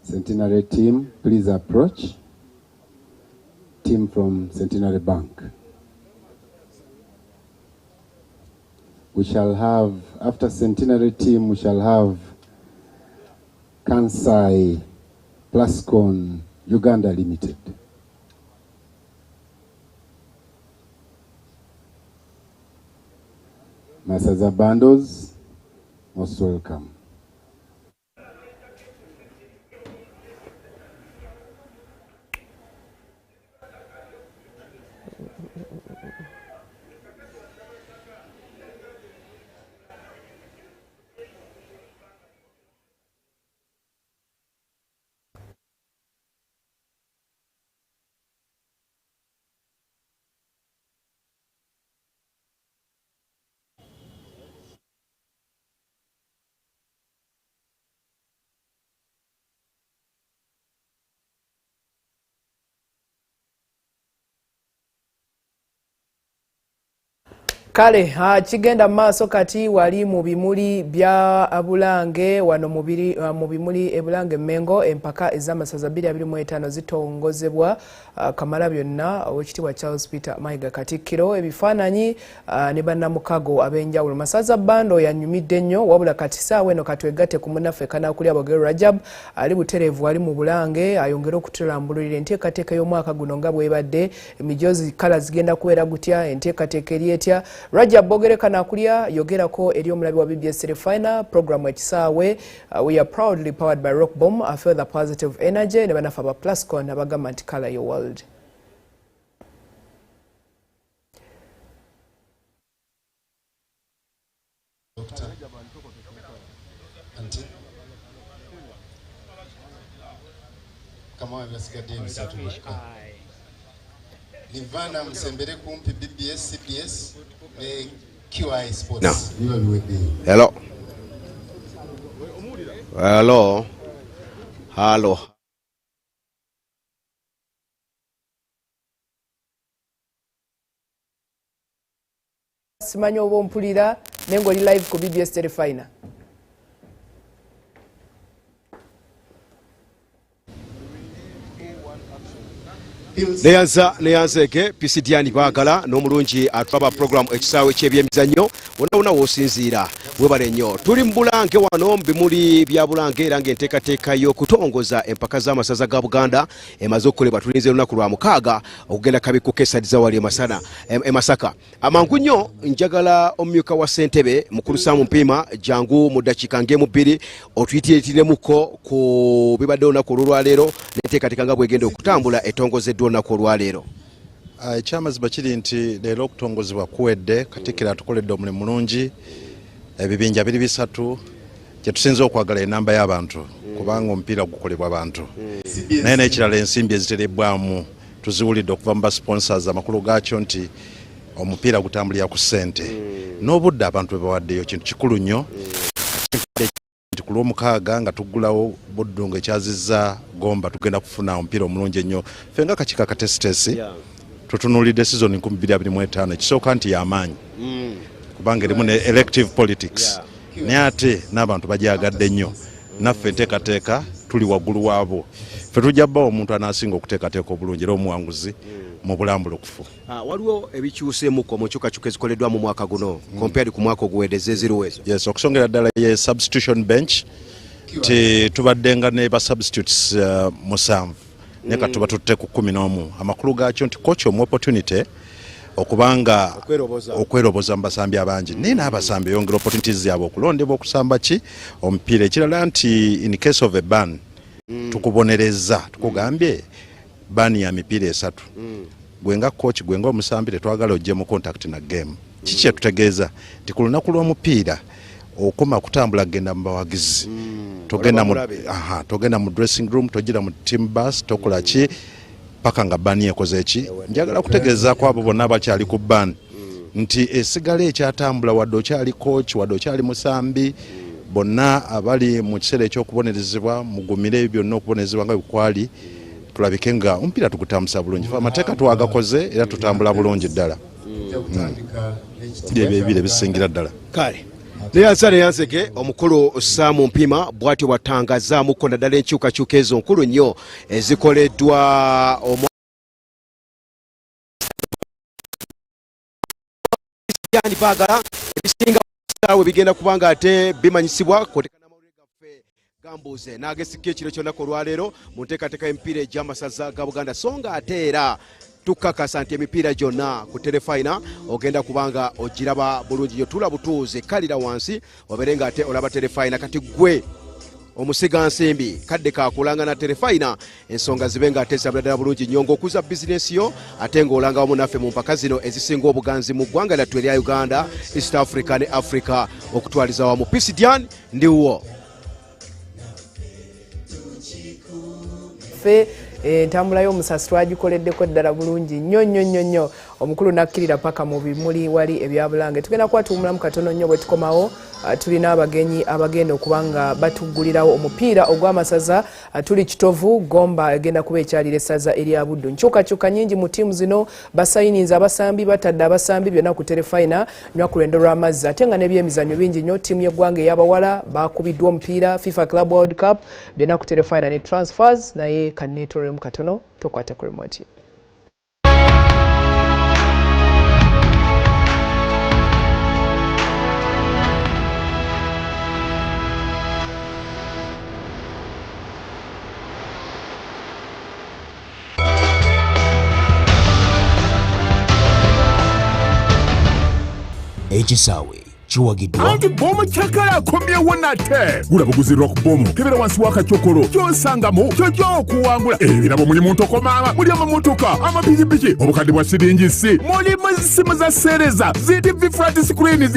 Speaker 2: Centenary team, please approach. Team from Centenary Bank. We shall have, after Centenary team, we shall have Kansai Plascon Uganda Limited. Masaza Bandos, most welcome.
Speaker 10: Kale kigenda maaso kati wali mu bimuli bya Abulange wano mu bimuli ebulange Mengo empaka ez'amasaza 225 zitongozebwa kamala byonna owekitiibwa Charles Peter Mayiga Katikkiro ebifaananyi ne bannamukago ab'enjawulo. Masaza Bando yanyumidde nnyo wabula kati saawa eno katwegatte ku munnaffe Kanakulya Bogero Rajab ali butereevu ali mu Bulange ayongera okutulambulira enteekateeka y'omwaka guno nga bwebadde emijozi kala zigenda kubeera gutya enteekateeka eri etya. Rajab Bogere Kanakulya yogerako eri omulabi wa BBS Refiner program ekisaawe. We are proudly powered by Rock Bomb. I feel the positive energy ne banafa ba Plascon abagamba nti color your world.
Speaker 2: Nivana msembere kumpi BBS, CBS, QI Sports. No.
Speaker 11: Hello. Hello. Hello.
Speaker 10: Simanyi oba ompulira nengo li live ku BBS Refiner.
Speaker 11: neyanzeke pisidiani baagala n'omulungi atulaba program ekisaawe ky'ebyemizannyo wonna w'osinziira webale nnyo tuli mu Bulange wano bimuli bya Bulange era ng'enteekateeka y'okutongoza empaka z'amasaza ga Buganda emaze okukolebwa tulinze lunaku lwa 6 okugenda kabikuka esadiza wali Masaka amangu nnyo njagala omumyuka wa ssentebe mukulu Saamu Mpiima jangu mu ddakiika ng'emu 2 otuyitiriremuko ku bibadde olunaku olwaleero n'enteekateeka nga bwegenda okutambula etongozeddwa olunaku olwaleero.
Speaker 12: Ekyamazima kiri nti leero okutongozebwa kuwedde Katikkiro atukoledde omulimu mulungi ebibinja biri 3 kye tusinza okwagala enamba y'abantu kubanga omupiira gukolebwa abantu naye n'ekirala ensimbi eziterebwamu tuziwulidde okuva mu basponsors amakulu gaakyo nti omupiira gutambulira ku ssente n'obudde abantu bwe bawaddeyo kintu kikulu nnyo nti ku lw'omukaaga nga tuggulawo Buddunga ekyazizza Gomba tugenda kufuna omupiira omulungi ennyo ffe nga kakiiko akatesitesi tutunuulidde season 2025 ekisooka nti y'amaanyi kubanga erimu ne elective politics naye ate n'abantu bagyagadde nnyo naffe enteekateeka tuli waggulu waabo ffe tujja bbawo omuntu anaasinga okuteekateeka obulungi era omuwanguzi mu bulambulukufu.
Speaker 11: Waliwo ebikyuseemuko mu nkyukakyuka ezikoleddwa mu mwaka guno compared ku mwaka oguwedde eziruwezo.
Speaker 12: Yes, okusongera ddala ye substitution bench tubaddenga ne ba substitutes 7 ne katuba tutte ku 11 amakulu gaakyo nti coach omu opportunity okubanga okweroboza mu basambi abangi naye n'abasambi yongera opportunities yaabwe okulondebwa okusamba ki omupiira ekirala nti in case of a ban tukubonereza tukugambye ban ya mipiira 3 gwenga coach gwenga omusambi tetwagala ojje mu contact na game kiki kyetutegeeza nti ku lunaku lw'omupiira okoma kutambula genda mu bawagizi togenda mu dressing room togira mu team bus tokola ki paka nga bani ekoze eki njagala kutegeeza ko abo bonna abakyali ku ban nti esigala ekyatambula wadde okyali coach wadde okyali musambi bonna abali mu kiseera ekyokubonerezebwa mugumire ebyo byonna okubonerezebwa nga bikwali tulabike nga omupiira tugutambuza bulungi amateeka twagakoze era tutambula bulungi ddala ebyo bisingira ddala
Speaker 11: kale neyanzeke omukulu Saamu Mpiima bw'atyo bw'atangazaamuko naddala enkyukakyuka ezo nkulu nnyo ezikoleddwa baagala ebisinga we bigenda kubanga ate bimanyisibwa gambuze n'agesikka ekiro kyonnaku olwaleero mu nteekateeka y'emipiira egy'amasaza ga Buganda so nga ate era tukakasa nti emipiira gyonna ku terefayina ogenda kubanga ogiraba bulungi nnyo tula butuuze kalira wansi obeere nga ate olaba terefayina kati gwe omusiga nsimbi kadde kakulanga na terefayina ensonga zibe nga ate zirabira ddala bulungi nnyo ng'okuza bizinesi yo ate ng'olanga wamu naffe mu mpaka zino ezisinga obuganzi mu ggwanga lyattu erya Uganda, East Africa ne Africa okutwaliza wamu pisidian ndiwo
Speaker 10: entambula y'omusasi twagikoleddeko ddala bulungi nnyo omukulu nakkirira paka mu bimuli wali ebya Bulange tugenda kwatuumulamu katono nnyo bwe tukomawo tulina abagenyi abagenda okubanga batuggulirawo omupiira ogw'amasaza tuli kitovu Gomba egenda kuba ekyalira essaza erya Buddu nkyukakyuka nnyingi mu ttiimu zino basayininze abasambi batadde abasambi byonna ku terefayina nywa ku lwendo lw'amazzi ate nga n'ebyemizannyo bingi nnyo ttiimu y'eggwanga ey'abawala bakubiddwa omupiira FIFA Club World Cup byonna ku terefayina ne transfers naye kanneetoremu katono tokwata ku remote.
Speaker 13: Ekisaawe kiwagiddwa
Speaker 14: anti bomu kyakala akomyewo nate gula buguzi rock bomu kebera wansi w'akacyokolo ky'osangamu ky'ojja okuwangula ebirabo mulimu ntokomaama muli amamotoka amapikipiki obukadde bwa siringi si mulimu simu za seereza zidi flat screens